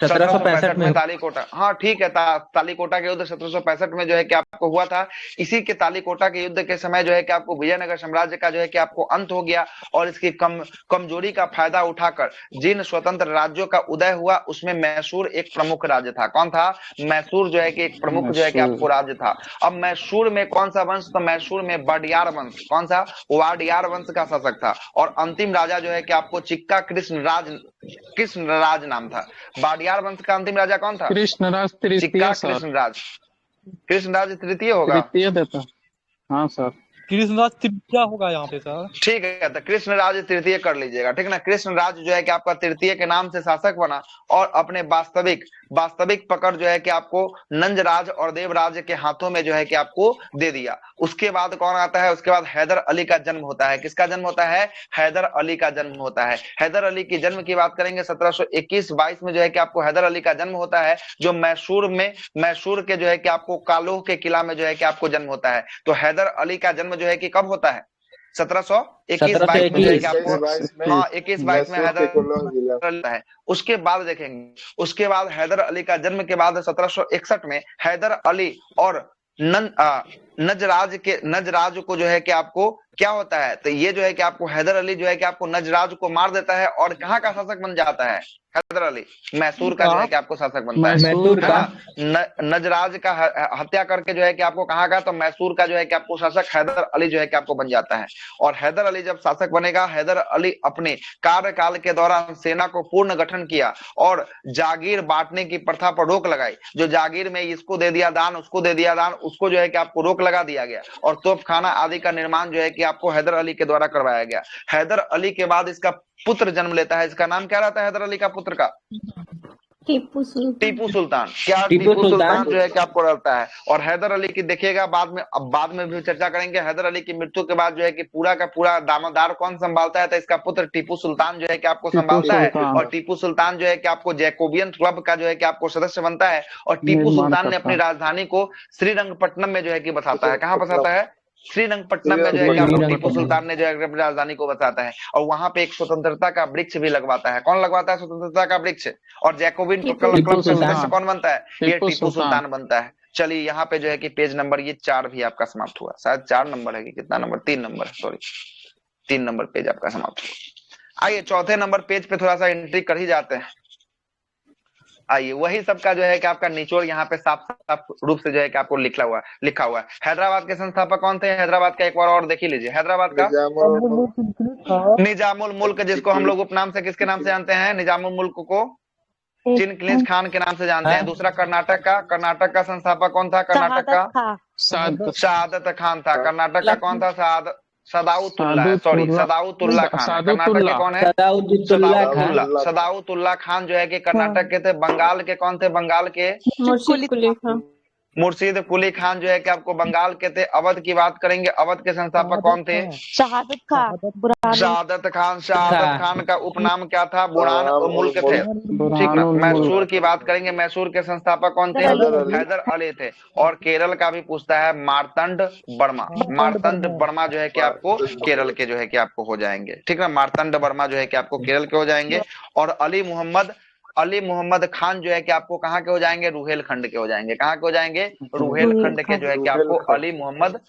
1765 में तालीकोटा। हाँ ठीक है। तालीकोटा के युद्ध 1765 में जो है कि आपको हुआ था। इसी के तालीकोटा के युद्ध के समय जो है कि आपको विजयनगर साम्राज्य का जो है कि आपको अंत हो गया। और इसकी कमजोरी का फायदा उठाकर जिन स्वतंत्र राज्यों का उदय हुआ उसमें मैसूर एक प्रमुख राज्य था। कौन था? मैसूर जो है कि एक प्रमुख जो है कि आपको राज्य था। अब मैसूर में कौन सा वंश? तो मैसूर में वाडियार वंश। कौन सा? वाडियार वंश का शासक था। और अंतिम राजा जो है कि आपको चिक्का कृष्णराज नाम था। वाडियार वंश का अंतिम राजा कौन था? कृष्णराज तृतीय। कृष्णराज तृतीय होगा। तृतीय देता। हाँ सर, कृष्णराज तृतीय होगा यहाँ पे सर। ठीक है, तो कृष्णराज तृतीय कर लीजिएगा। ठीक ना। कृष्णराज जो है कि आपका तृतीय के नाम से शासक बना और अपने वास्तविक पकड़ जो है कि आपको नंजराज और देवराज के हाथों में जो है कि आपको दे दिया। उसके बाद कौन आता है? उसके बाद हैदर अली का जन्म होता है। किसका जन्म होता है? हैदर अली का जन्म होता है। हैदर अली की जन्म की बात करेंगे 1721-22 में जो है कि आपको हैदर अली का जन्म होता है, जो मैसूर के जो है कि आपको कालोह के किला में जो है कि आपको जन्म होता है। तो हैदर अली का जन्म जो है कि कब होता है? 1721-22 में जो है कि आपको 21-22 में हैदर अली है। उसके बाद देखेंगे, उसके बाद हैदर अली का जन्म के बाद 1761 में हैदर अली और नजराज को जो है कि आपको क्या होता है? तो ये जो है कि आपको हैदर अली जो है कि आपको नजराज को मार देता है और कहाँ का शासक बन जाता है? हैदर अली मैसूर का जो है कि आपको शासक बनता है। मैसूर का नजराज का हत्या करके जो है कि आपको कहाँ का? तो मैसूर का जो है कि आपको शासक हैदर अली जो है कि आपको बन जाता है। और हैदर अली जब शासक बनेगा, हैदर अली अपने कार्यकाल के दौरान सेना को पूर्ण गठन किया और जागीर बांटने की प्रथा पर रोक लगाई। जो जागीर में इसको दे दिया दान, उसको दे दिया दान, उसको जो है कि आपको रोक लगा दिया गया। और तोपखाना आदि का निर्माण जो है कि आपको हैदर अली के द्वारा करवाया गया। हैदर अली के बाद इसका पुत्र जन्म लेता है। इसका नाम क्या रहता है हैदर अली का पुत्र का? टीपू सुल्तान। क्या टीपू सुल्तान जो है कि आपको रहता है। और हैदर अली की देखिएगा बाद में भी चर्चा करेंगे। हैदर अली की मृत्यु के बाद जो है कि पूरा का पूरा दामोदार कौन संभालता है? तो इसका पुत्र टीपू सुल्तान जो है कि आपको संभालता है। और टीपू सुल्तान जो है कि आपको जैकोबियन क्लब का जो है कि आपको सदस्य बनता है। और टीपू सुल्तान ने अपनी राजधानी को श्रीरंगपट्टनम में जो है कि बसाता है। कहाँ बसाता है? श्रीरंगपट्टनम में जो है कि आपको टीपू सुल्तान ने जो है अपनी राजधानी को बसाता है। और वहां पे एक स्वतंत्रता का वृक्ष भी लगवाता है। कौन लगवाता है स्वतंत्रता का वृक्ष? और जैकोबिन क्लब का सदस्य कौन बनता है? ये टीपू सुल्तान बनता है। चलिए यहाँ पे जो है कि पेज नंबर ये 4 भी आपका समाप्त हुआ। शायद 4 नंबर है कि कितना number? 3 number, sorry 3 number page आपका समाप्त हुआ। आइए चौथे नंबर पेज पे थोड़ा सा एंट्री कर ही जाते हैं। आइए वही सबका जो है कि आपका निचोड़ यहाँ पे साफ साफ रूप से जो है कि आपको लिखा हुआ है। हैदराबाद के संस्थापक कौन थे? हैदराबाद का एक बार और देख ही लीजिए। हैदराबाद का निजामुल मुल्क, जिसको हम लोग उपनाम से किसके नाम से जानते हैं? निजामुल मुल्क को चिनकिलिस खान के नाम से जानते हैं। दूसरा कर्नाटक का संस्थापक कौन था? कर्नाटक का शहादत खान था। कर्नाटक का कौन था? सदाउतुल्ला है, सॉरी सदाउतुल्ला खान है। कर्नाटक के कौन है? सदाउद्दौला खान। सदाउतुल्ला खान जो है कि कर्नाटक के थे। बंगाल के कौन थे? बंगाल के मुर्शीद कुली खान जो है कि आपको बंगाल के थे। अवध की बात करेंगे, अवध के संस्थापक कौन थे? शहादत खान। शहादत खान का उपनाम क्या था? बुरहान मुल्क थे, ठीक ना। मैसूर की बात करेंगे, मैसूर के संस्थापक कौन थे? हैदर अली थे। और केरल का भी पूछता है, मार्तंड वर्मा। मार्तंड वर्मा जो है कि आपको केरल के जो है कि आपको हो जाएंगे, ठीक ना। मार्तंड वर्मा जो है कि आपको केरल के हो जाएंगे। और अली मोहम्मद खान जो है कि आपको कहाँ के हो जाएंगे? रुहेलखंड के हो जाएंगे। कहाँ के हो जाएंगे? रुहेलखंड के जो है कि आपको अली मोहम्मद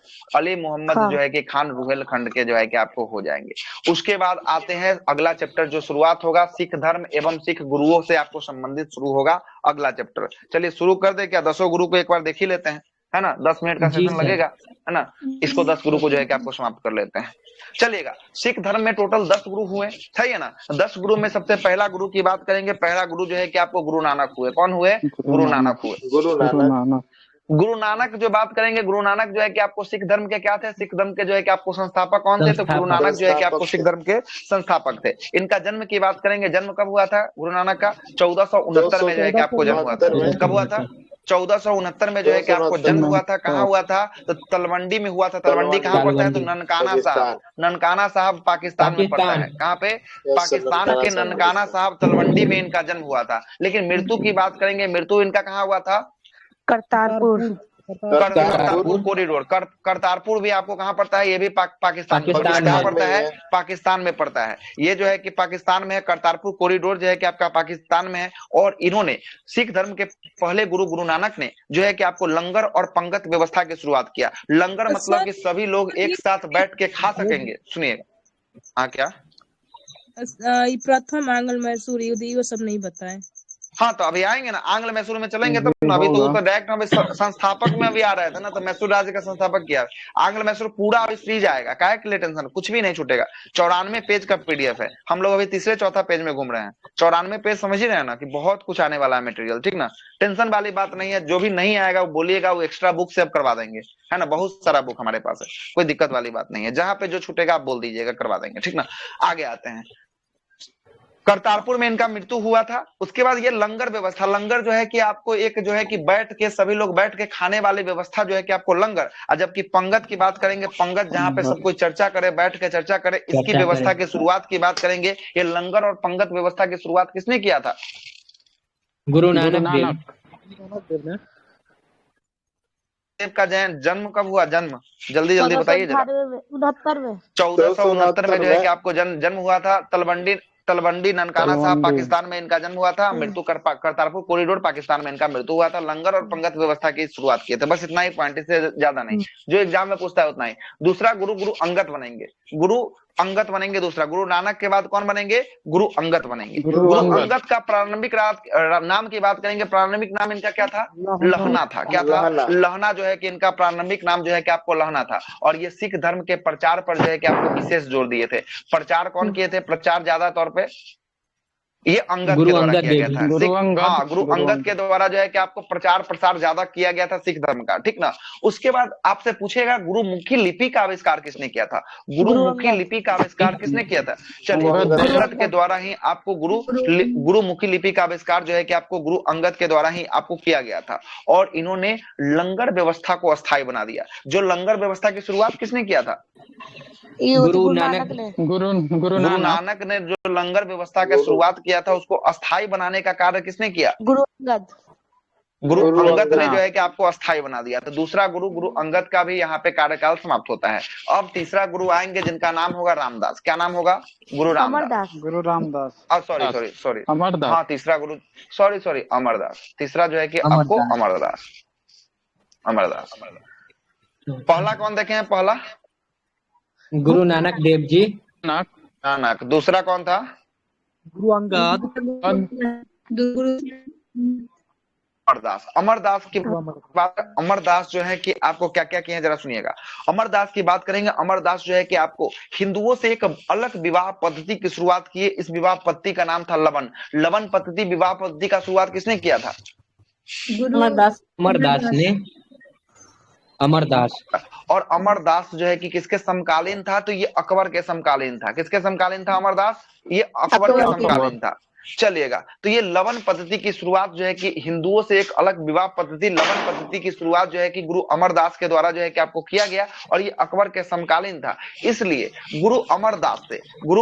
जो है कि खान रुहेलखंड के जो है कि आपको हो जाएंगे। उसके बाद आते हैं अगला चैप्टर जो शुरुआत होगा सिख धर्म एवं सिख गुरुओं से आपको संबंधित शुरू होगा अगला चैप्टर। चलिए शुरू कर दे क्या? 10 गुरु को एक बार देख ही लेते हैं, है ना। 10 मिनट का सेशन लगेगा, है ना। इसको 10 गुरु को जो है कि आपको समाप्त कर लेते हैं। चलिएगा, सिख धर्म में टोटल 10 गुरु हुए, सही है ना। 10 गुरु में सबसे पहला गुरु की बात करेंगे। पहला गुरु जो है कि आपको गुरु नानक हुए। कौन हुए? गुरु नानक हुए। गुरु नानक जो बात करेंगे, गुरु नानक जो है कि आपको सिख धर्म के क्या थे? सिख धर्म के जो है कि आपको संस्थापक कौन थे? तो गुरु नानक जो है कि आपको सिख धर्म के संस्थापक थे। इनका जन्म की बात करेंगे, जन्म कब हुआ था गुरु नानक का? 1469 में जो है कि आपको जन्म हुआ था। कब हुआ था? 1469 में जो है कि आपको जन्म हुआ था। कहाँ हुआ था? तो तलवंडी में हुआ था। तलवंडी कहाँ पड़ता है? तो ननकाना साहब पाकिस्तान में पड़ता है। कहाँ पे? पाकिस्तान के ननकाना साहब तलवंडी में इनका जन्म हुआ था। लेकिन मृत्यु की बात करेंगे, मृत्यु इनका कहाँ हुआ था? करतारपुर कॉरिडोर। करतारपुर भी आपको कहाँ पड़ता है? ये भी पाकिस्तान में पड़ता है, पाकिस्तान में पड़ता है। ये जो है कि पाकिस्तान में है। करतारपुर कॉरिडोर जो है कि आपका पाकिस्तान में है। और इन्होंने सिख धर्म के पहले गुरु नानक ने जो है कि आपको लंगर और पंगत व्यवस्था की शुरुआत किया। लंगर मतलब कि सभी लोग एक साथ बैठ के खा सकेंगे। सुनिएगा, हाँ क्या? प्रथम आंग्ल मैसूर युद्ध ये सब नहीं बताए। हाँ तो अभी आएंगे ना, आंग्ल मैसूर में चलेंगे तब ना। अभी तो डायरेक्ट हम संस्थापक में अभी आ रहे थे ना, तो मैसूर राज्य का संस्थापक किया। आंग्ल मैसूर पूरा अभी फ्री जाएगा, काहे के लिए टेंशन? कुछ भी नहीं छूटेगा। 94 पेज का पीडीएफ है। हम लोग अभी तीसरे चौथा पेज में घूम रहे हैं। 94 पेज समझ ही रहे हैं ना कि बहुत कुछ आने वाला है मटेरियल, ठीक ना। टेंशन वाली बात नहीं है। जो भी नहीं आएगा वो बोलिएगा, वो एक्स्ट्रा बुक से अब करवा देंगे, है ना। बहुत सारा बुक हमारे पास है, कोई दिक्कत वाली बात नहीं है। जहां पे जो छूटेगा आप बोल दीजिएगा, करवा देंगे, ठीक ना। आगे आते हैं। करतारपुर में इनका मृत्यु हुआ था। उसके बाद ये लंगर व्यवस्था, लंगर जो है कि आपको एक जो है कि बैठ के सभी लोग बैठ के खाने वाली व्यवस्था जो है कि आपको लंगर। और जबकि पंगत की बात करेंगे, पंगत जहां पे सब कोई चर्चा करे, बैठ के चर्चा करे, इसकी व्यवस्था की शुरुआत की बात करेंगे। ये लंगर और पंगत व्यवस्था की शुरुआत किसने किया था? गुरु नानक देव का जन्म कब हुआ? जन्म जल्दी बताइए जरा। 1469 में जो है कि आपको जन्म हुआ था। तलवंडी ननकाना साहब पाकिस्तान में इनका जन्म हुआ था। मृत्यु करतारपुर कॉरिडोर पाकिस्तान में इनका मृत्यु हुआ था। लंगर और पंगत व्यवस्था की शुरुआत किए थे। बस इतना ही पॉइंट, इससे ज्यादा नहीं। जो एग्जाम में पूछता है उतना ही। दूसरा गुरु अंगद बनेंगे। गुरु अंगद बनेंगे दूसरा। गुरु नानक के बाद कौन बनेंगे? गुरु अंगद बनेंगे। गुरु अंगद का प्रारंभिक नाम की बात करेंगे। प्रारंभिक नाम इनका क्या था? लहना था। क्या था? लहना जो है कि इनका प्रारंभिक नाम जो है कि आपको लहना था। और ये सिख धर्म के प्रचार पर जो है कि आपको विशेष जोर दिए थे। प्रचार कौन किए थे? प्रचार ज्यादा तौर पे ये अंगद के द्वारा किया गया था। गुरु अंगद के द्वारा जो है कि आपको प्रचार प्रसार ज्यादा किया गया था सिख धर्म का, ठीक ना। उसके बाद आपसे पूछेगा गुरुमुखी लिपि का आविष्कार किसने किया था? गुरुमुखी लिपि का आविष्कार किसने किया था? चलिए, अंगद के द्वारा ही आपको गुरुमुखी लिपि का आविष्कार जो है कि आपको गुरु अंगद के द्वारा ही आपको किया गया था। और इन्होंने लंगर व्यवस्था को अस्थायी बना दिया। जो लंगर व्यवस्था की शुरुआत किसने किया था? गुरु नानक ने जो लंगर व्यवस्था की शुरुआत किया था, उसको अस्थायी बनाने का कार्य किसने किया? गुरु अंगद ने जो है कि आपको अस्थायी बना दिया। तो दूसरा गुरु अंगद का भी यहाँ पे कार्यकाल समाप्त होता है। अब तीसरा गुरु आएंगे जिनका नाम होगा रामदास। क्या नाम होगा? गुरु रामदास। सॉरी अमरदास। हाँ तीसरा गुरु, सॉरी अमरदास। तीसरा जो है कि आपको अमरदास। पहला कौन देखे हैं? पहला गुरु नानक देव जी। नानक। दूसरा कौन था? गुरु अंगद। अमरदास की बात। अमरदास जो है कि आपको क्या क्या किए हैं जरा सुनिएगा। अमरदास की बात करेंगे। अमरदास जो है कि आपको हिंदुओं से एक अलग विवाह पद्धति की शुरुआत की। इस विवाह पद्धति का नाम था लवन। लवन पद्धति विवाह पद्धति का शुरुआत किसने किया था? अमरदास ने। अमरदास। और अमरदास जो है कि किसके समकालीन था? तो ये अकबर के समकालीन था। किसके समकालीन था अमरदास? ये अकबर के समकालीन था। चलिएगा, तो ये लवन पद्धति की शुरुआत जो है कि हिंदुओं से एक अलग विवाह पद्धति लवन पद्धति की शुरुआत जो है कि गुरु अमरदास के द्वारा जो है कि आपको किया गया, और ये अकबर के समकालीन था। इसलिए गुरु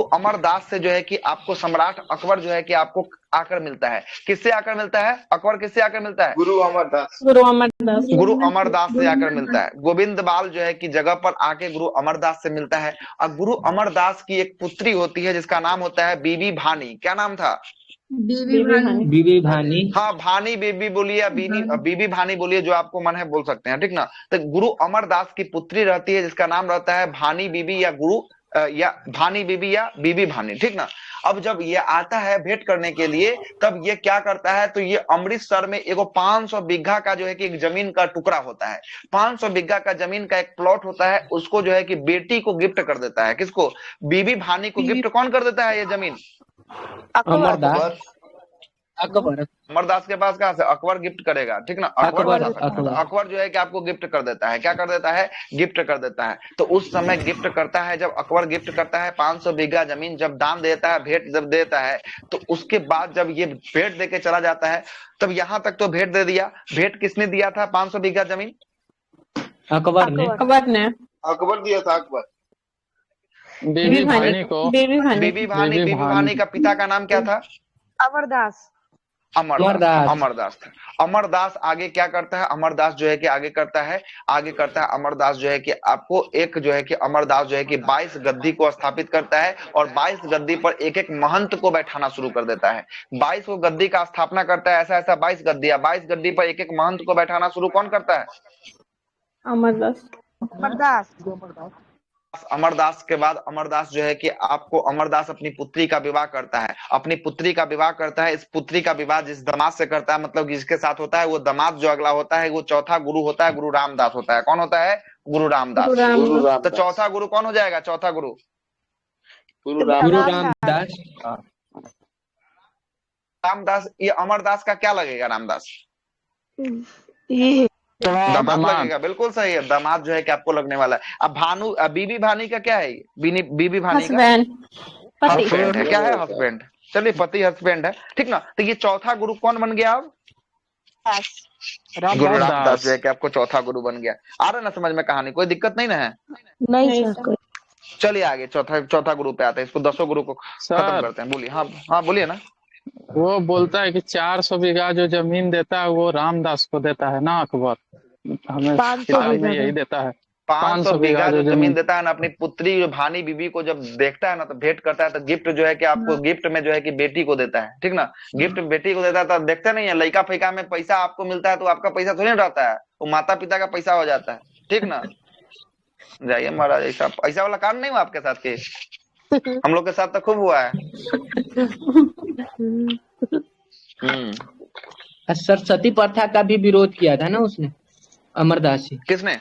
अमरदास से जो है कि आपको सम्राट अकबर जो है कि आपको आकर मिलता है। किससे आकर मिलता है? अकबर किससे आकर मिलता है? गुरु अमरदास। गुरु अमरदास से आकर मिलता है। गोविंद बाल जो है कि जगह पर आके गुरु अमरदास से मिलता है। और गुरु अमरदास की एक पुत्री होती है जिसका नाम होता है बीबी भानी। क्या नाम था? बीबी भानी। हाँ, भानी बीबी बोलिए या बीबी भानी बोलिए, जो आपको मन है बोल सकते हैं, ठीक ना। तो गुरु अमरदास की पुत्री रहती है जिसका नाम रहता है भानी बीबी या या भानी बीबी या बीबी भानी, ठीक ना। अब जब ये आता है भेंट करने के लिए, तब ये क्या करता है? तो ये अमृतसर में एगो 500 बीघा का जो है कि एक जमीन का टुकड़ा होता है। 500 बीघा का जमीन का एक प्लॉट होता है, उसको जो है कि बेटी को गिफ्ट कर देता है। किसको? बीबी भानी को गिफ्ट कौन कर देता है ये जमीन? अमरदास के पास कहां से? अकबर गिफ्ट करेगा, ठीक ना। अकबर जो है कि आपको गिफ्ट कर देता है। क्या कर देता है? गिफ्ट कर देता है। तो उस समय गिफ्ट करता है, जब अकबर गिफ्ट करता है 500 बीघा जमीन, जब दान देता है, भेंट जब देता है, तो उसके बाद जब ये भेंट देके चला जाता है, तब यहाँ तक तो भेंट दे दिया। भेंट किसने दिया था 500 बीघा जमीन? अकबर ने अकबर दिया था। अकबर बीबी भानी को। बीबी भानी का पिता का नाम क्या था? अमरदास था। अमरदास आगे क्या करता है? अमरदास जो है कि आगे करता है अमरदास जो है कि आपको एक जो है कि अमरदास जो है कि 22 गद्दी को स्थापित करता है, और 22 गद्दी पर एक एक महंत को बैठाना शुरू कर देता है। 22 को गद्दी का स्थापना करता है, ऐसा 22 गद्दी, 22 गद्दी पर एक एक महंत को बैठाना शुरू कौन करता है? अमरदास के बाद अमरदास जो है कि आपको अमरदास अपनी पुत्री का विवाह करता है। इस पुत्री का विवाह जिस दामाद से करता है, मतलब जिसके साथ होता है, वो दामाद जो अगला होता है वो चौथा गुरु होता है, गुरु रामदास होता है। कौन होता है? गुरु रामदास। तो चौथा गुरु कौन हो जाएगा? चौथा गुरु रामदास। ये अमरदास का क्या लगेगा? रामदास दामाद लगेगा। बिल्कुल सही है, दामाद जो है कि आपको लगने वाला है। अब बीबी भानी का क्या है? बीबी भानी का हस्बैंड है। क्या है? हस्बैंड। चलिए, पति हस्बैंड है, ठीक ना। तो ये चौथा गुरु कौन बन गया? अब गुरु रामदास जो है कि आपको चौथा गुरु बन गया। आ रहा ना समझ में कहानी? कोई दिक्कत नहीं ना है? नहीं। चलिए आगे चौथा गुरु पे आते हैं। इसको 10 गुरु को खत्म करते हैं। बोलिए। हाँ बोलिए ना। वो बोलता है कि 400 बीघा जो जमीन देता है वो रामदास को देता है ना अकबर, हमें किताब में यही देता है। 500 बीघा जो जमीन देता है ना, अपनी पुत्री भानी बीबी को जब देखता है ना, तो भेंट करता है, तो गिफ्ट जो है कि आपको गिफ्ट में जो है कि बेटी को देता है, ठीक ना। गिफ्ट बेटी को देता है, तो देखते नहीं है लड़का फैका में पैसा आपको मिलता है, तो आपका पैसा थोड़ी ना रहता है, वो माता पिता का पैसा हो जाता है, ठीक ना। जाइए महाराज, ऐसा वाला काम नहीं हुआ आपके साथ के? हम लोग के साथ तो खूब हुआ है। सरस्वती प्रथा का भी विरोध किया था ना उसने, अमरदास जी। किसने?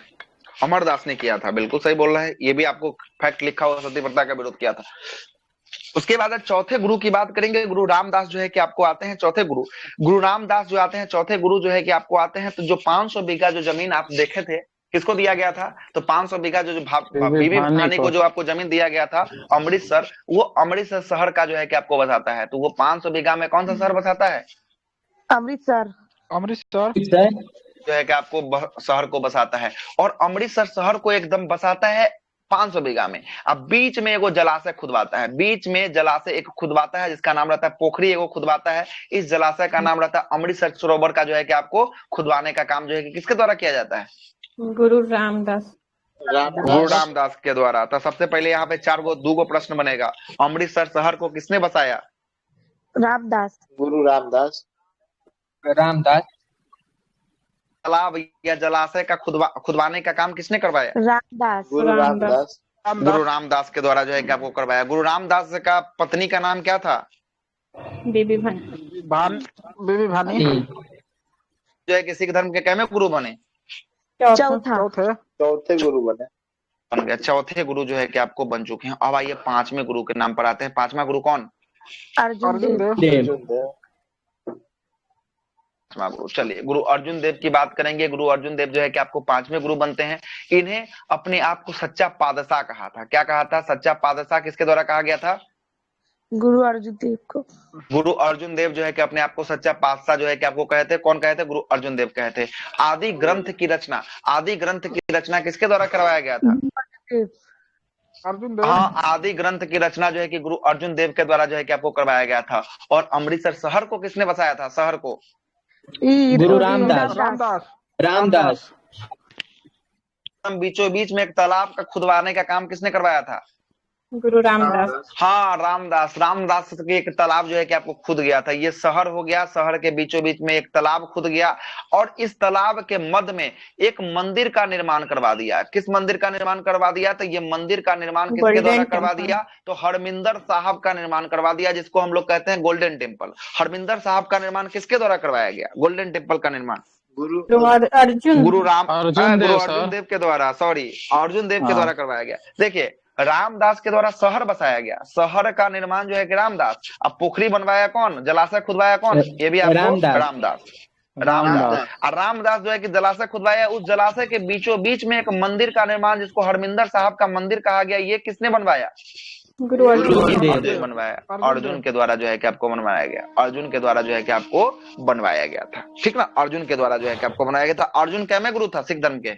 अमरदास ने किया था। बिल्कुल सही बोल रहा है, ये भी आपको फैक्ट लिखा हुआ, सती प्रथा का विरोध किया था। उसके बाद चौथे गुरु की बात करेंगे। गुरु रामदास जो है कि आपको आते हैं चौथे गुरु। गुरु रामदास जो आते हैं चौथे गुरु जो है कि आपको आते हैं, तो जो 500 बीघा जो जमीन आप देखे थे, किसको दिया गया था? तो 500 बीघा जो बीबी भानी को जो आपको जमीन दिया गया था, अमृतसर, वो अमृतसर शहर का जो है कि आपको बसाता है। तो वो 500 बीघा में कौन सा शहर बसाता है? अमृतसर जो है कि आपको शहर को बसाता है, और अमृतसर शहर को एकदम बसाता है 500 बीघा में। अब बीच में एगो जलाशय खुदवाता है, बीच में जलाशय एक खुदवाता है जिसका नाम रहता है पोखरी, एगो खुदवाता है। इस जलाशय का नाम रहता है अमृतसर सरोवर का जो है कि आपको खुदवाने का काम जो है कि किसके द्वारा किया जाता है? गुरु रामदास के द्वारा। तो सबसे पहले यहाँ पे 2 गो प्रश्न बनेगा। अमृतसर शहर को किसने बसाया? रामदास। गुरु रामदास। तालाब या जलाशय का खुदवाने का काम किसने करवाया? रामदास। गुरु रामदास के द्वारा जो है कि आपको करवाया। गुरु रामदास का पत्नी का नाम क्या था? बीबी भानी। जो है कि सिख धर्म के कैमे गुरु बने? चौथे गुरु बन गया। चौथे गुरु जो है कि आपको बन चुके हैं। अब आइए 5वें गुरु के नाम पर आते हैं। 5वां गुरु कौन? अर्जुन देव। पांचवा गुरु। चलिए गुरु अर्जुन देव की बात करेंगे। गुरु अर्जुन देव जो है कि आपको पांचवें गुरु बनते हैं। इन्हें अपने आप को सच्चा पादशाह कहा था। क्या कहा था? सच्चा पादशाह किसके द्वारा कहा गया था? गुरु अर्जुन देव को। गुरु अर्जुन देव जो है कि अपने आप को सच्चा पातशाह जो है कि आपको कहते हैं। कौन कहते? गुरु अर्जुन देव कहते हैं। आदि ग्रंथ की रचना किसके द्वारा करवाया गया था? अर्जुन देव। हाँ, आदि ग्रंथ की रचना जो है कि गुरु अर्जुन देव के द्वारा जो है कि आपको करवाया गया था। और अमृतसर शहर को किसने बसाया था? शहर को गुरु रामदास। बीचों बीच में एक तालाब का खुदवाने का काम किसने करवाया था? गुरु रामदास। हाँ, रामदास के एक तालाब जो है कि आपको खुद गया था। ये शहर हो गया, शहर के बीचों बीच में एक तालाब खुद गया और इस तालाब के मध्य में एक मंदिर का निर्माण करवा दिया। किस मंदिर का निर्माण करवा दिया? तो ये मंदिर का निर्माण किसके द्वारा करवा दिया? तो हरमिंदर साहब का निर्माण करवा दिया, जिसको हम लोग कहते हैं गोल्डन टेम्पल। हरमिंदर साहब का निर्माण किसके द्वारा करवाया गया? गोल्डन टेम्पल का निर्माण अर्जुन अर्जुन देव के द्वारा, अर्जुन देव के द्वारा करवाया गया। देखिए, रामदास के द्वारा शहर बसाया गया। शहर का निर्माण जो है कि रामदास। अब पोखरी बनवाया कौन? जलाशय खुदवाया कौन? ये भी आपको रामदास। और रामदास जो है कि जलाशय खुदवाया। उस जलाशय के बीचों बीच में एक मंदिर का निर्माण, जिसको हरमिंदर साहब का मंदिर कहा गया, ये किसने बनवाया? गुरु अर्जुन बनवाया। अर्जुन के द्वारा जो है कि आपको बनवाया गया। अर्जुन के द्वारा जो है कि आपको बनवाया गया था। ठीक ना? अर्जुन के द्वारा जो है कि आपको बनाया गया था। अर्जुन कैमे गुरु था सिख धर्म के?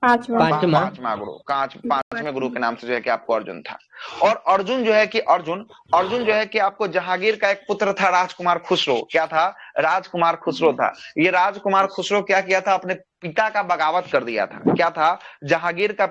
पांचवा गुरु। पांचवें गुरु के नाम से जो है कि आपको अर्जुन था। और अर्जुन जो है कि अर्जुन जो है कि आपको जहांगीर का एक पुत्र था, राजकुमार खुसरो। क्या था? राजकुमार खुसरो था। ये राजकुमार खुसरो क्या किया था? अपने पिता का बगावत कर दिया था। क्या था? जहांगीर का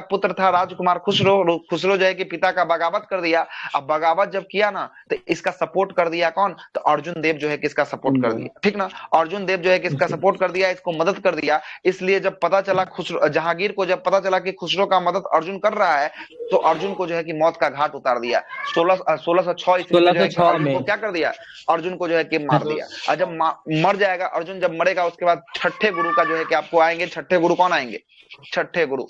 पुत्र था राजकुमार खुसरो जो है कि पिता का बगावत कर दिया। अब बगावत जब किया ना, तो इसका सपोर्ट कर दिया कौन? तो अर्जुन देव जो है कि इसका सपोर्ट कर दिया। ठीक ना? अर्जुन देव जो है कि इसका सपोर्ट कर दिया, इसको मदद कर दिया। इसलिए जब पता चला जहांगीर को जब पता चला कि खुसरो का मदद अर्जुन कर रहा है, तो अर्जुन को जो है कि मौत का घाट उतार दिया। 1606 ईस्वी में अर्जुन को क्या कर दिया? अर्जुन को जो है कि मार दिया। और जब मर जाएगा अर्जुन, जब मरेगा, उसके बाद छठे गुरु का जो है कि आपको आएंगे। छठे गुरु कौन आएंगे? छठे गुरु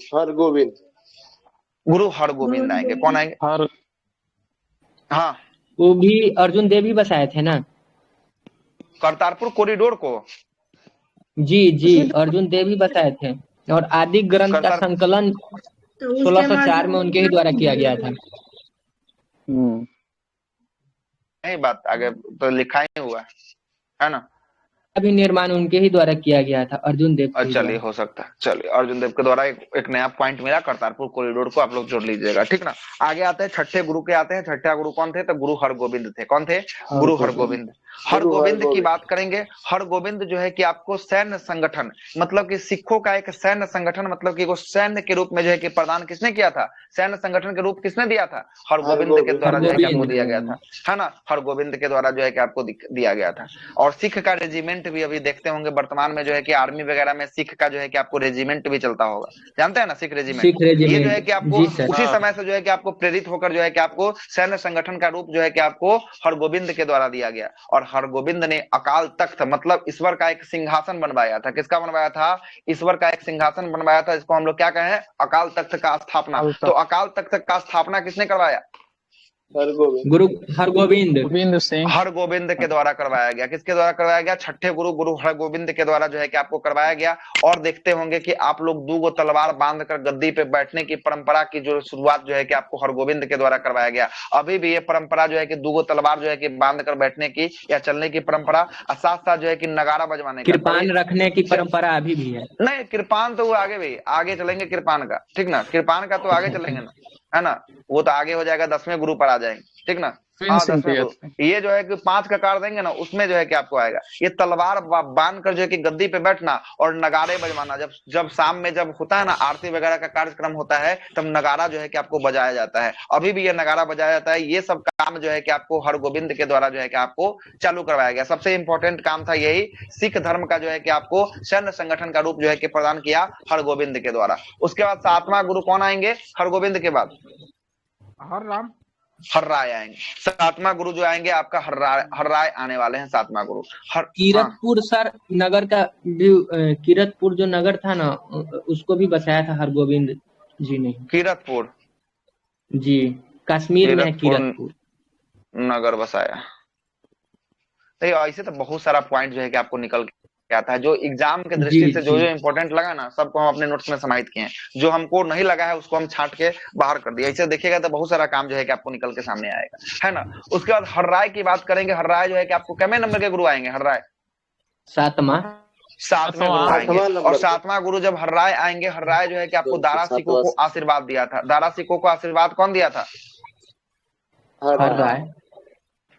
गुरु हरगोविंद आएंगे। कौन आएंगे? हाँ, वो भी अर्जुन देव ही बसाए थे ना करतारपुर कॉरिडोर को। जी अर्जुन देव ही बसाए थे। और आदि ग्रंथ का संकलन 1604 में उनके ही द्वारा किया गया था। नहीं, बात आगे तो लिखा ही हुआ है ना। अभी निर्माण उनके ही द्वारा किया गया था, अर्जुन देव। चलिए, हो सकता है। चलिए, अर्जुन देव के द्वारा एक नया पॉइंट मिला, करतारपुर कॉरिडोर को आप लोग जोड़ लीजिएगा। ठीक ना? आगे आते हैं छठे गुरु के आते हैं। छठा गुरु कौन थे? तो गुरु हरगोविंद थे। कौन थे? गुरु हरगोविंद। हरगोविंद की बात करेंगे। हरगोविंद जो है कि आपको सैन्य संगठन, मतलब कि सिखों का एक सैन्य संगठन, मतलब कि वो सैन्य के रूप में जो है कि प्रदान किसने किया था? सैन्य संगठन के रूप किसने दिया था? हरगोविंद के द्वारा जो है कि आपको दिया गया था, है ना? हरगोविंद के द्वारा जो है कि आपको दिया गया था। और सिख का रेजिमेंट भी अभी देखते होंगे वर्तमान में जो है कि आर्मी वगैरह में सिख का जो है कि आपको रेजिमेंट भी चलता होगा। जानते हैं ना? सिख रेजिमेंट। ये जो है कि आपको उसी समय से जो है कि आपको प्रेरित होकर जो है कि आपको सैन्य संगठन का रूप जो है कि आपको हरगोविंद के द्वारा दिया गया। और हरगोविंद ने अकाल तख्त, मतलब ईश्वर का एक सिंहासन बनवाया था। किसका बनवाया था? ईश्वर का एक सिंहासन बनवाया था। इसको हम लोग क्या कहें? अकाल तख्त का स्थापना। तो अकाल तख्त का स्थापना किसने करवाया? गुरु हरगोविंद के द्वारा करवाया गया। किसके द्वारा करवाया गया? छठे गुरु गुरु हरगोविंद के द्वारा जो है कि आपको करवाया गया। और देखते होंगे कि आप लोग 2 तलवार बांधकर गद्दी पे बैठने की परंपरा की जो शुरुआत जो है कि आपको हरगोविंद के द्वारा करवाया गया। अभी भी ये परंपरा जो है कि 2 तलवार जो है कि बांध कर बैठने की या चलने की परंपरा, और साथ साथ जो है कि नगारा बजवाने की, कृपान रखने की परंपरा अभी भी है। नहीं, कृपान तो वो आगे चलेंगे कृपान का। ठीक ना? कृपान का तो आगे चलेंगे ना, है ना? वो तो आगे हो जाएगा, 10वें गुरु पर आ जाएंगे। ठीक ना? हाँ, 10वें गुरु। ये जो है कि 5 का कार देंगे ना, उसमें जो है कि आपको आएगा ये तलवार बांध कर जो है कि गद्दी पे बैठना और नगारे बजवाना। जब शाम में जब होता है ना आरती वगैरह का कार्यक्रम होता है, तब नगारा जो है कि आपको बजाया जाता है। अभी भी ये नगारा बजाया जाता है। ये सब काम जो है कि आपको हरगोविंद के द्वारा जो है कि आपको चालू करवाया गया। सबसे इंपॉर्टेंट काम था यही, सिख धर्म का जो है कि आपको सैन्य संगठन का रूप जो है कि प्रदान किया हरगोविंद के द्वारा। उसके बाद 7वां गुरु कौन आएंगे हरगोविंद के बाद? हर्राय आएंगे। 7वां गुरु जो आएंगे आपका हर्राय आने वाले हैं। 7वां गुरु कीरतपुर सर नगर का कीरतपुर जो नगर था ना, उसको भी बसाया था हरगोविंद जी ने। कीरतपुर जी, कश्मीर में कीरतपुर नगर बसाया। तो ऐसे तो बहुत सारा पॉइंट जो है कि आपको निकल के आता है, जो एग्जाम के दृष्टि से जो जो इम्पोर्टेंट लगा ना सबको हम अपने नोट्स में समाहित किए हैं, जो हमको नहीं लगा है उसको हम छांट के बाहर कर दिया। ऐसे देखिएगा तो बहुत सारा काम जो है कि आपको निकल के सामने आएगा, है ना। उसके बाद हर राय की बात करेंगे। हर राय जो है कि आपको कितने नंबर के गुरु आएंगे? हर राय 7वां गुरु आएंगे। और 7वां गुरु जब हर राय आएंगे, हर राय जो है कि आपको दारा सिकों को आशीर्वाद दिया था। दारा सिकों को आशीर्वाद कौन दिया था? हर राय।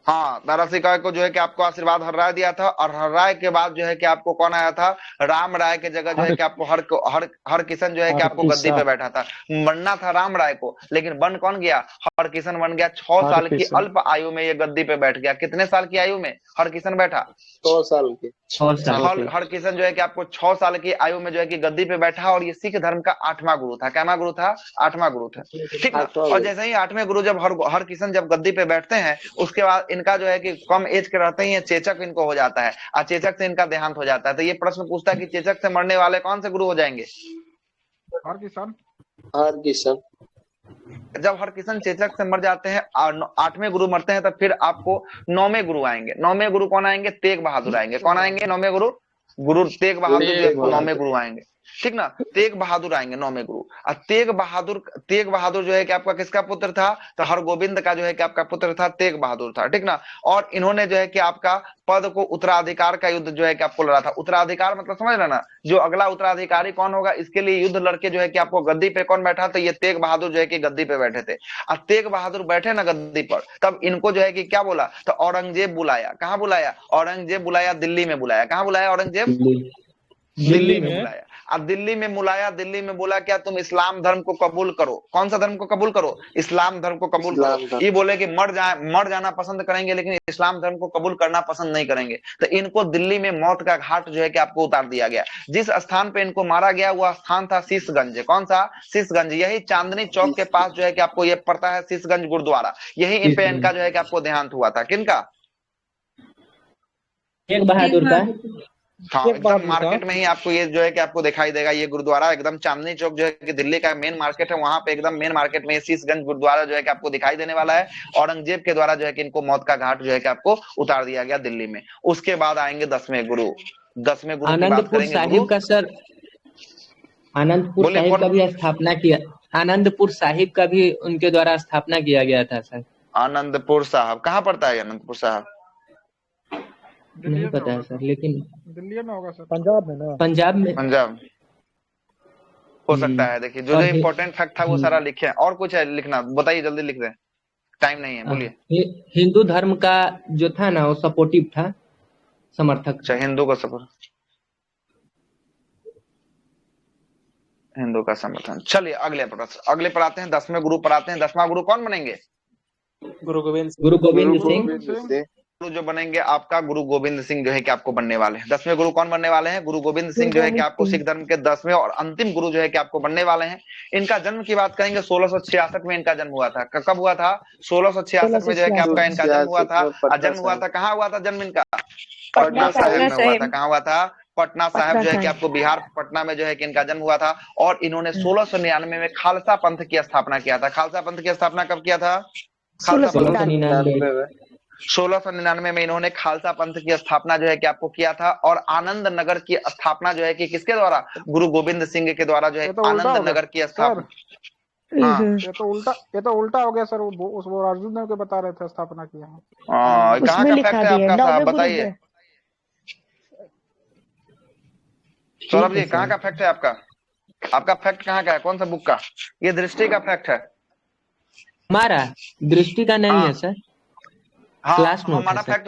हाँ, दारा सिकों को जो है कि आपको आशीर्वाद हर राय दिया था। और हर राय के बाद जो है कि आपको कौन आया था? राम राय के जगह जो है कि आपको हर किशन जो है कि आपको गद्दी पे बैठा था। बनना था राम राय को, लेकिन बन कौन गया? हर किशन बन गया। 6 साल की अल्प आयु में ये गद्दी पे बैठ गया। कितने साल की आयु में हर किशन बैठा? 6 साल के। हर किशन जो है कि आपको 6 साल की आयु में जो है कि गद्दी पे बैठा। और ये सिख धर्म का 8वां गुरु था। कैमा गुरु था? 8वां गुरु था, ठीक ना। और जैसे ही 8वें गुरु जब हर किशन जब गद्दी पे बैठते हैं, उसके बाद इनका जो है कि कम एज के रहते ही चेचक इनको हो जाता है, और चेचक से इनका देहांत हो जाता है। तो ये प्रश्न पूछता है कि चेचक से मरने वाले कौन से गुरु हो जाएंगे? हर किशन। जब हर किशन चेचक से मर जाते हैं और 8वें गुरु मरते हैं, तो फिर आपको 9वें गुरु आएंगे। 9वें गुरु कौन आएंगे? तेग बहादुर आएंगे। कौन आएंगे? 9वें गुरु तेग बहादुर 9वें गुरु आएंगे, ठीक ना। तेग बहादुर आएंगे 9वें गुरु। और तेग बहादुर जो है कि आपका किसका पुत्र था? तो हरगोविंद का जो है कि आपका पुत्र था, तेग बहादुर था, ठीक ना। और इन्होंने जो है कि आपका पद को उत्तराधिकार का युद्ध जो है कि आपको लड़ा था। उत्तराधिकार मतलब समझ रहे ना, जो अगला उत्तराधिकारी कौन होगा, इसके लिए युद्ध लड़के जो है कि आपको गद्दी पे कौन बैठा? तो ये तेग बहादुर जो है कि गद्दी पे बैठे थे। और तेग बहादुर बैठे ना गद्दी पर, तब इनको जो है कि क्या बोला? तो औरंगजेब बुलाया। कहाँ बुलाया? औरंगजेब बुलाया, दिल्ली में बुलाया। कहाँ बुलाया? औरंगजेब दिल्ली में बुलाया। अब दिल्ली में बुलाया, दिल्ली में बोला क्या? तुम इस्लाम धर्म को कबूल करो। कौन सा धर्म को कबूल करो? इस्लाम धर्म को कबूल करो। ये बोले कि मर जाना पसंद करेंगे, लेकिन इस्लाम धर्म को कबूल करना पसंद नहीं करेंगे। तो इनको दिल्ली में मौत का घाट जो है कि आपको उतार दिया गया। जिस स्थान पे इनको मारा गया वह स्थान था शीशगंज। कौन सा? शीशगंज। यही चांदनी चौक के पास जो है कि आपको ये पड़ता है शीशगंज गुरुद्वारा। यही इन पे इनका जो है कि आपको देहांत हुआ था। किनका? तेग बहादुर का। हाँ, एकदम मार्केट में ही आपको ये जो है कि आपको दिखाई देगा। ये गुरुद्वारा एकदम चांदनी चौक जो है कि दिल्ली का मेन मार्केट है, वहां पे एकदम मेन मार्केट में शीशगंज गुरुद्वारा जो है कि आपको दिखाई देने वाला है। औरंगजेब के द्वारा जो है कि इनको मौत का घाट जो है कि आपको उतार दिया गया दिल्ली में। उसके बाद आएंगे 10वें गुरु। 10वें गुरु की बात करेंगे। साहिब का सर, आनंदपुर साहिब का भी स्थापना किया। आनंदपुर साहिब का भी उनके द्वारा स्थापना किया गया था सर। आनंदपुर साहब कहाँ पड़ता है? आनंदपुर साहब नहीं पता है सर, लेकिन दिल्ली में होगा सर। पंजाब में ना? पंजाब हो सकता है। देखिए जो इम्पोर्टेंट फैक्ट था वो सारा लिखे। और कुछ है लिखना? बताइए, जल्दी लिख दें, टाइम नहीं है, बोलिए। हिंदू धर्म का जो था ना वो सपोर्टिव था, समर्थक। अच्छा, हिंदू का सपोर्ट, हिंदू का समर्थन। चलिए अगले पर आते हैं। 10वें गुरु पर आते हैं। 10वां गुरु कौन बनेंगे? गुरु गोविंद सिंह जो बनेंगे आपका गुरु गोविंद सिंह जो है कि आपको बनने वाले हैं। 10वें गुरु कौन बनने वाले हैं? गुरु गोविंद सिंह जो है कि आपको सिख धर्म के 10वें और अंतिम गुरु जो है कि आपको बनने वाले हैं। इनका जन्म की बात करेंगे 1666 में इनका जन्म हुआ था। कब हुआ था? 1666 में जो है कि आपका इनका जन्म हुआ था। और जन्म हुआ था कहाँ हुआ था? जन्म इनका पटना साहिब में हुआ था। कहाँ हुआ था? पटना साहिब जो है कि आपको बिहार पटना में जो है कि इनका जन्म हुआ था। और इन्होंने 1699 में खालसा पंथ की स्थापना किया था। खालसा पंथ की स्थापना कब किया था? 1699 में इन्होंने खालसा पंथ की स्थापना जो है कि आपको किया था। और आनंद नगर की स्थापना जो है कि किसके द्वारा? गुरु गोविंद सिंह के द्वारा जो है आनंद नगर की स्थापना। ये तो उल्टा हो गया सर। वो अर्जुन देव के बता रहे थे स्थापना किया है। कहाँ का फैक्ट है आपका साहब? बताइए सौरभ जी, कहाँ का फैक्ट है आपका? आपका फैक्ट कहाँ का है? कौन सा बुक का? ये दृष्टि का फैक्ट है। हमारा दृष्टि का नहीं है सर। हाँ, हमारा फैक्ट,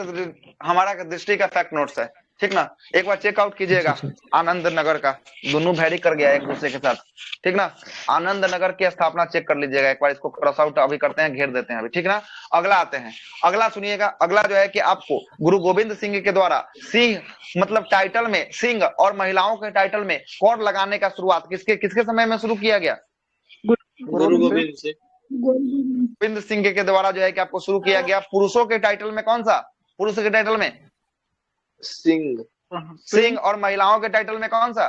हमारा दृष्टि का फैक्ट नोट्स है, ठीक ना। एक बार चेकआउट कीजिएगा आनंद नगर का। दोनों वैरी कर गया एक दूसरे के साथ, ठीक ना। आनंद नगर की स्थापना चेक कर लीजिएगा एक बार। इसको क्रॉस आउट अभी करते हैं, घेर देते हैं अभी, ठीक ना। अगला आते हैं। अगला सुनिएगा। अगला जो है कि आपको गुरु गोविंद सिंह के द्वारा सिंह मतलब टाइटल में सिंह और महिलाओं के टाइटल में कौर लगाने का शुरुआत किसके समय में शुरू किया गया? गुरु गोविंद सिंह। गोविंद सिंह के द्वारा जो है कि आपको शुरू किया गया। पुरुषों के टाइटल में कौन सा? पुरुष के टाइटल में सिंह। और महिलाओं के टाइटल में कौन सा?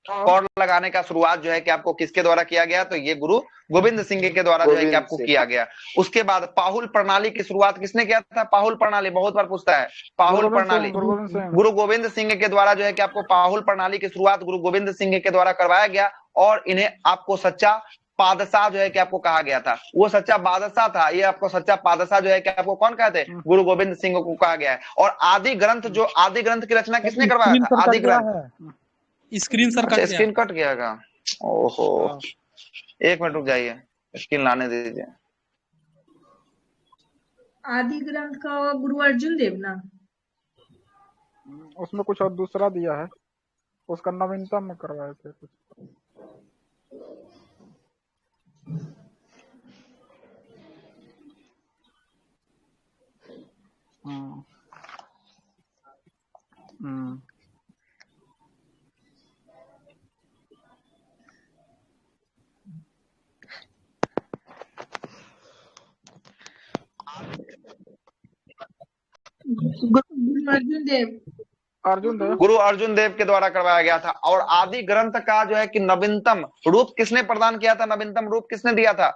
कौर लगाने का शुरुआत जो है कि आपको किसके द्वारा किया गया, तो ये गुरु गोविंद सिंह के द्वारा जो है कि आपको किया गया। उसके बाद पाहुल प्रणाली की शुरुआत किसने किया था? पाहुल प्रणाली बहुत बार पूछता है, पाहुल प्रणाली गुरु गोविंद सिंह के द्वारा जो है कि आपको पाहुल प्रणाली की शुरुआत गुरु गोविंद सिंह के द्वारा करवाया गया। और इन्हें आपको सच्चा पादशाह जो है कि आपको कहा गया था, वो सच्चा बादशाह था, ये आपको सच्चा पादशाह जो है कि आपको कौन कहते हैं? गुरु गोविंद सिंह को कहा गया है। और आदि ग्रंथ की रचना किसने करवाया था? आदि ग्रंथ स्क्रीन सर अच्छा स्क्रीन कट गया का? ओहो, एक मिनट रुक जाइए, स्क्रीन लाने दीजिए। आदि ग्रंथ का गुरु अर्जुन देव ना, उसमें कुछ और दूसरा दिया है, उसका नवीनतम में करवाए थे कुछ। गुरु अर्जुन देव के द्वारा करवाया गया था। और आदि ग्रंथ का जो है कि नवीनतम रूप किसने प्रदान किया था? नवीनतम रूप किसने दिया था?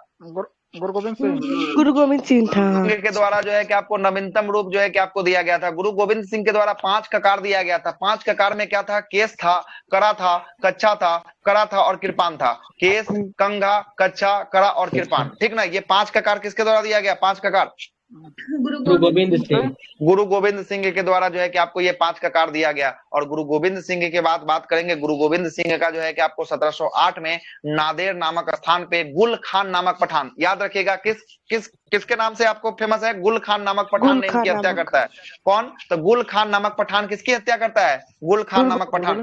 गुरु गोविंद सिंह। गुरु गोविंद सिंह था के द्वारा जो है कि आपको नवीनतम रूप जो है कि आपको दिया गया था। गुरु गोविंद सिंह के द्वारा 5 ककार दिया गया था। 5 ककार में क्या था? केस था, करा था, कच्छा था, करा था और कृपान था। केस, कंघा, कच्छा, करा और कृपान, ठीक ना। ये 5 ककार किसके द्वारा दिया गया? 5 ककार गुरु गोविंद सिंह। गुरु गोविंद सिंह के द्वारा जो है कि आपको ये 5 ककार दिया गया। और गुरु गोविंद सिंह के बाद बात करेंगे। गुरु गोविंद सिंह का जो है कि आपको 1708 में नादेर नामक स्थान पे गुल खान नामक पठान, याद रखिएगा किसके नाम से आपको फेमस है? गुल खान नामक पठान ने इनकी हत्या करता है। कौन? तो गुल खान नामक पठान किसकी हत्या करता है? गुल खान नामक पठान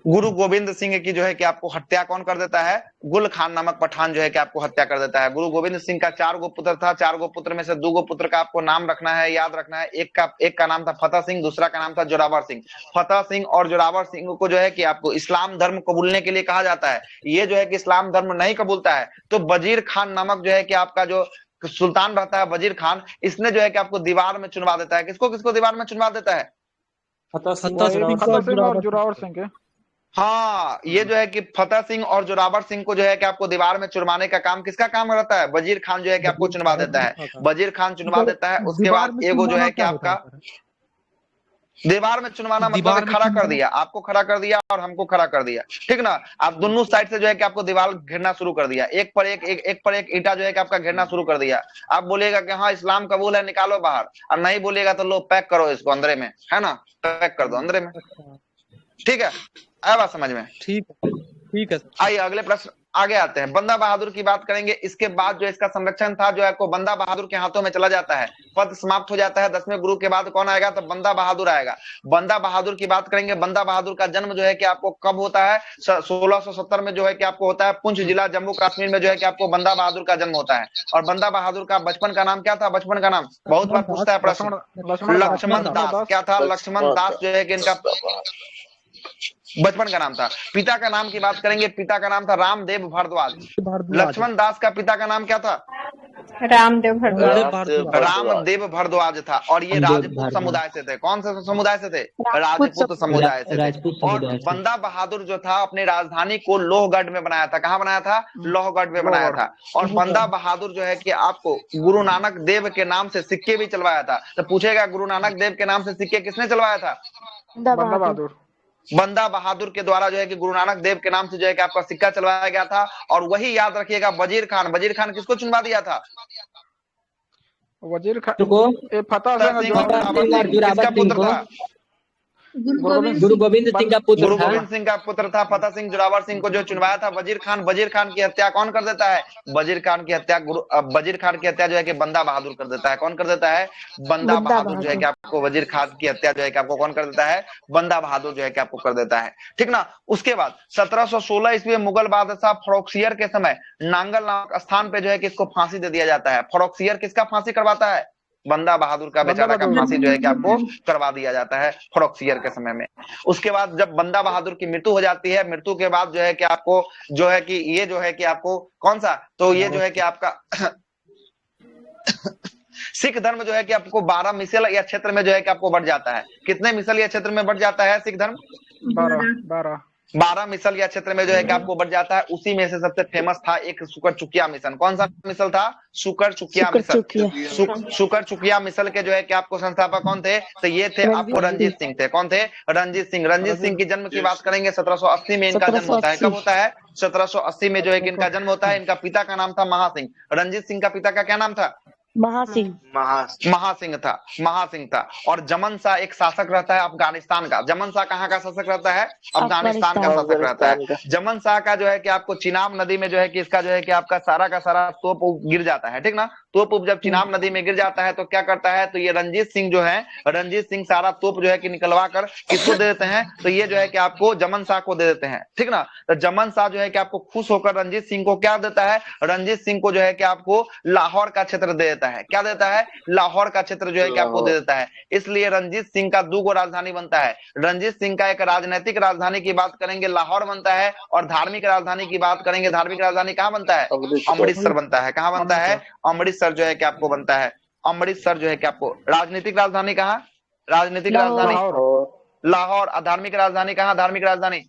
गुरु गोविंद सिंह की जो है कि आपको हत्या कौन कर देता है? गुल खान नामक पठान जो है कि आपको हत्या कर देता है। गुरु गोविंद सिंह का 4 गो पुत्र था। 4 गो पुत्र में से 2 गो पुत्र का आपको नाम रखना है, याद रखना है। एक का नाम था फतेह सिंह, दूसरा का नाम था जोरावर सिंह। फतेह सिंह और जोरावर सिंह को जो है कि आपको इस्लाम धर्म कबूलने के लिए कहा जाता है। ये जो है कि इस्लाम धर्म नहीं कबूलता है, तो वजीर खान नामक जो है कि आपका जो सुल्तान रहता है वजीर खान, इसने जो है कि आपको दीवार में चुनवा देता है। किसको दीवार में चुनवा देता है? फतेह सिंह और जोरावर सिंह के। हाँ, ये जो है कि फतेह सिंह और जोरावर सिंह को जो है कि आपको दीवार में चुनवाने का काम किसका काम रहता है? वजीर खान जो है कि आपको चुनवा देता है। वजीर खान चुनवा देता है। उसके बाद एगो जो है कि आपका दीवार में चुनवाना मतलब खड़ा कर दिया, आपको खड़ा कर दिया और हमको खड़ा कर दिया, ठीक ना। आप दोनों साइड से जो है कि आपको दीवार घेरना शुरू कर दिया, एक पर एक ईंटा जो है कि आपका घेरना शुरू कर दिया। आप बोलिएगा कि हाँ इस्लाम कबूल है, निकालो बाहर, और नहीं बोलिएगा तो लो पैक करो इसको अंदर में, है ना, पैक कर दो अंदर में, ठीक है। आया बात समझ में? ठीक है। आइए अगले प्रश्न आगे आते हैं। बंदा बहादुर की बात करेंगे। इसके बाद जो इसका संरक्षण था जो है को बंदा बहादुर के हाथों में चला जाता है। पद समाप्त हो जाता है। 10वें गुरु के बाद कौन आएगा? तो बंदा बहादुर आएगा। बंदा बहादुर की बात करेंगे। बंदा बहादुर का जन्म जो है कि आपको कब होता है? 1670 में जो है कि आपको होता है पुंछ जिला जम्मू कश्मीर में जो है कि आपको बंदा बहादुर का जन्म होता है। और बंदा बहादुर का बचपन का नाम क्या था? बचपन का नाम बहुत बार पूछता है प्रश्न, लक्ष्मण दास। क्या था? लक्ष्मण दास जो है कि इनका बचपन का नाम था। पिता का नाम की बात करेंगे। पिता का नाम था रामदेव भारद्वाज। लक्ष्मण दास का पिता का नाम क्या था? रामदेव भारद्वाज। रामदेव भारद्वाज था। और ये राजपूत समुदाय से थे। कौन से समुदाय से थे? राजपूत समुदाय से थे। और बंदा बहादुर जो था अपनी राजधानी को लोहगढ़ में बनाया था। कहाँ बनाया था? लोहगढ़ में बनाया था। और बंदा बहादुर जो है कि आपको गुरु नानक देव के नाम से सिक्के भी चलवाया था। तो पूछेगा गुरु नानक देव के नाम से सिक्के किसने चलवाया था? बंदा बहादुर। बंदा बहादुर के द्वारा जो है कि गुरु नानक देव के नाम से जो है कि आपका सिक्का चलवाया गया था। और वही याद रखिएगा वजीर खान। वजीर खान किसको चुनवा दिया था? वजीर खान फतेह सिंह किसका पुत्र था? गुरु गोविंद सिंह का पुत्र गुरु गोविंद सिंह का पुत्र था। फतेह सिंह जोरावर सिंह को जो चुनवाया था वजीर खान। वजीर खान की हत्या कौन कर देता है? वजीर खान की हत्या वजीर खान की हत्या जो है कि बंदा बहादुर कर देता है। कौन कर देता है? बंदा बहादुर जो है कि आपको वजीर खान की हत्या जो है कि आपको कौन कर देता है? बंदा बहादुर जो है कि आपको कर देता है, ठीक ना। उसके बाद 1716 ईस्वी में मुगल बादशाह फरोख्सियर के समय नांगल नामक स्थान पे जो है कि इसको फांसी दे दिया जाता है। फरोख्सियर किसका फांसी करवाता है? बंदा बहादुर का बेचारा का फांसी जो है कि आपको करवा दिया जाता है फरोख्सियर के समय में। उसके बाद जब बंदा बहादुर की मृत्यु हो जाती है, मृत्यु के बाद जो है कि आपको जो है कि ये जो है कि आपको कौन सा, तो ये जो है कि आपका सिख धर्म जो है कि आपको 12 मिसल या क्षेत्र में जो है कि आपको बढ़ जाता है। कितने मिसल या क्षेत्र में बढ़ जाता है सिख धर्म? 12 12 मिसल या क्षेत्र में जो है कि आपको बढ़ जाता है। उसी में से सबसे फेमस था एक शुकरचुकिया मिशन। कौन सा मिसल था? शुकरचुकिया मिसल। शुकरचुकिया मिसल के जो है कि आपको संस्थापक कौन थे? तो ये थे आपको रणजीत सिंह थे। कौन थे? रणजीत सिंह। रणजीत सिंह की जन्म की बात करेंगे 1780 में इनका जन्म होता है। कब होता है? 1780 में जो है कि इनका जन्म होता है। इनका पिता का नाम था महासिंह। रणजीत सिंह का पिता का क्या नाम था? महासिंह। महासिंह था। महासिंह था। और जमन शाह एक शासक रहता है अफगानिस्तान का। जमन शाह कहाँ का शासक रहता है? अफगानिस्तान का शासक रहता है। जमन शाह का जो है कि आपको चिनाब नदी में जो है कि इसका जो है कि आपका सारा का सारा तोप गिर जाता है, ठीक ना। तोप जब चिनाब नदी में गिर जाता है तो क्या करता है? तो ये रणजीत सिंह जो है, रणजीत सिंह सारा तोप जो है कि निकलवा कर किसको दे देते हैं? तो ये जो है कि आपको जमन शाह को दे देते हैं, ठीक ना। तो जमन शाह जो है कि आपको खुश होकर रणजीत सिंह को क्या देता है? रणजीत सिंह को जो है कि आपको लाहौर का क्षेत्र दे देता है। क्या देता है? लाहौर का क्षेत्र जो है कि आपको दे देता है। इसलिए रणजीत सिंह का 2 राजधानी बनता है। रणजीत सिंह का एक राजनीतिक राजधानी की बात करेंगे लाहौर बनता है, और धार्मिक राजधानी की बात करेंगे, धार्मिक राजधानी कहाँ बनता है? अमृतसर बनता है। कहाँ बनता है? अमृतसर जो है कि आपको बनता है। अमृतसर जो है कि आपको। राजनीतिक राजधानी कहाँ? राजनीतिक राजधानी लाहौर। धार्मिक राजधानी कहाँ? धार्मिक राजधानी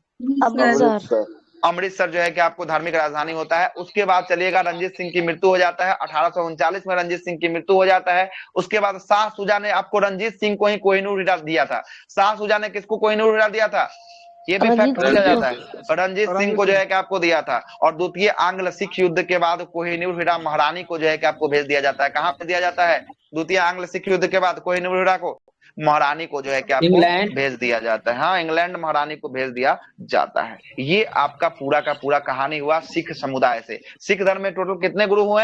अमृतसर जो है कि आपको धार्मिक राजधानी होता है। उसके बाद चलिएगा, रणजीत सिंह की मृत्यु हो जाता है 1839 में। रणजीत सिंह की मृत्यु हो जाता है। उसके बाद शाह सुजा ने आपको रणजीत सिंह को ही कोहिनूर हीरा दिया था। शाह सुजा ने किसको कोहिनूर हीरा दिया था? ये भी फैक्ट पूछा जाता है। रणजीत सिंह को जो है कि आपको दिया था। और द्वितीय आंग्ल सिख युद्ध के बाद कोहिनूर हीरा महारानी को जो है कि आपको भेज दिया जाता है। कहाँ पे दिया जाता है? द्वितीय आंग्ल सिख युद्ध के बाद कोहिनूर हीरा को महारानी को जो है कि आपको भेज दिया जाता है। हाँ, इंग्लैंड महारानी को भेज दिया जाता है। ये आपका पूरा का पूरा कहानी हुआ सिख समुदाय से। सिख धर्म में टोटल कितने गुरु हुए?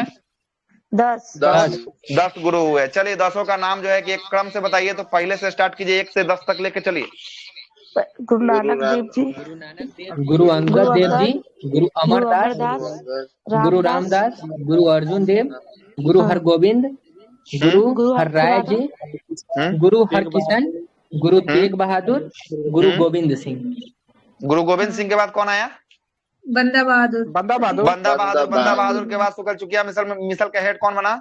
10 गुरु हुए। चलिए 10 का नाम जो है कि एक क्रम से बताइए। तो पहले से स्टार्ट कीजिए, 1 से 10 तक लेके चलिए। गुरु नानक देव जी, गुरु अंगद देव जी, गुरु अमरदास, गुरु रामदास, गुरु अर्जुन देव, गुरु हरगोविंद, गुरु हरराय जी, गुरु हरकिशन, गुरु तेग बहादुर, गुरु गोविंद सिंह। गुरु गोविंद सिंह के बाद कौन आया? बंदा बहादुर। बंदा बहादुर के बाद शुकरचुकिया मिसल का हेड कौन बना?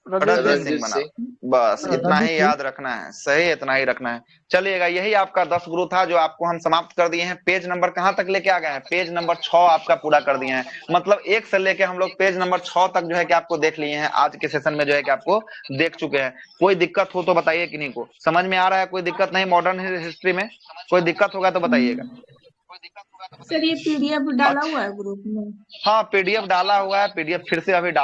रणजीत सिंह बना। बस इतना ही याद रखना है। सही, इतना ही रखना है। चलिएगा, यही आपका 10 गुरु था जो आपको हम समाप्त कर दिए हैं। पेज नंबर कहाँ तक लेके आ गए हैं? पेज नंबर 6 आपका पूरा कर दिए हैं। मतलब 1 से लेके हम लोग पेज नंबर 6 तक जो है कि आपको देख लिए हैं। आज के सेशन में जो है कि आपको देख चुके हैं। कोई दिक्कत हो तो बताइए। किन्हीं को समझ में आ रहा है? कोई दिक्कत नहीं? मॉडर्न हिस्ट्री में कोई दिक्कत होगा तो बताइएगा। सर ये PDF डाला हुआ है ग्रुप में? हाँ, PDF डाला हुआ है। PDF फिर से अभी डाल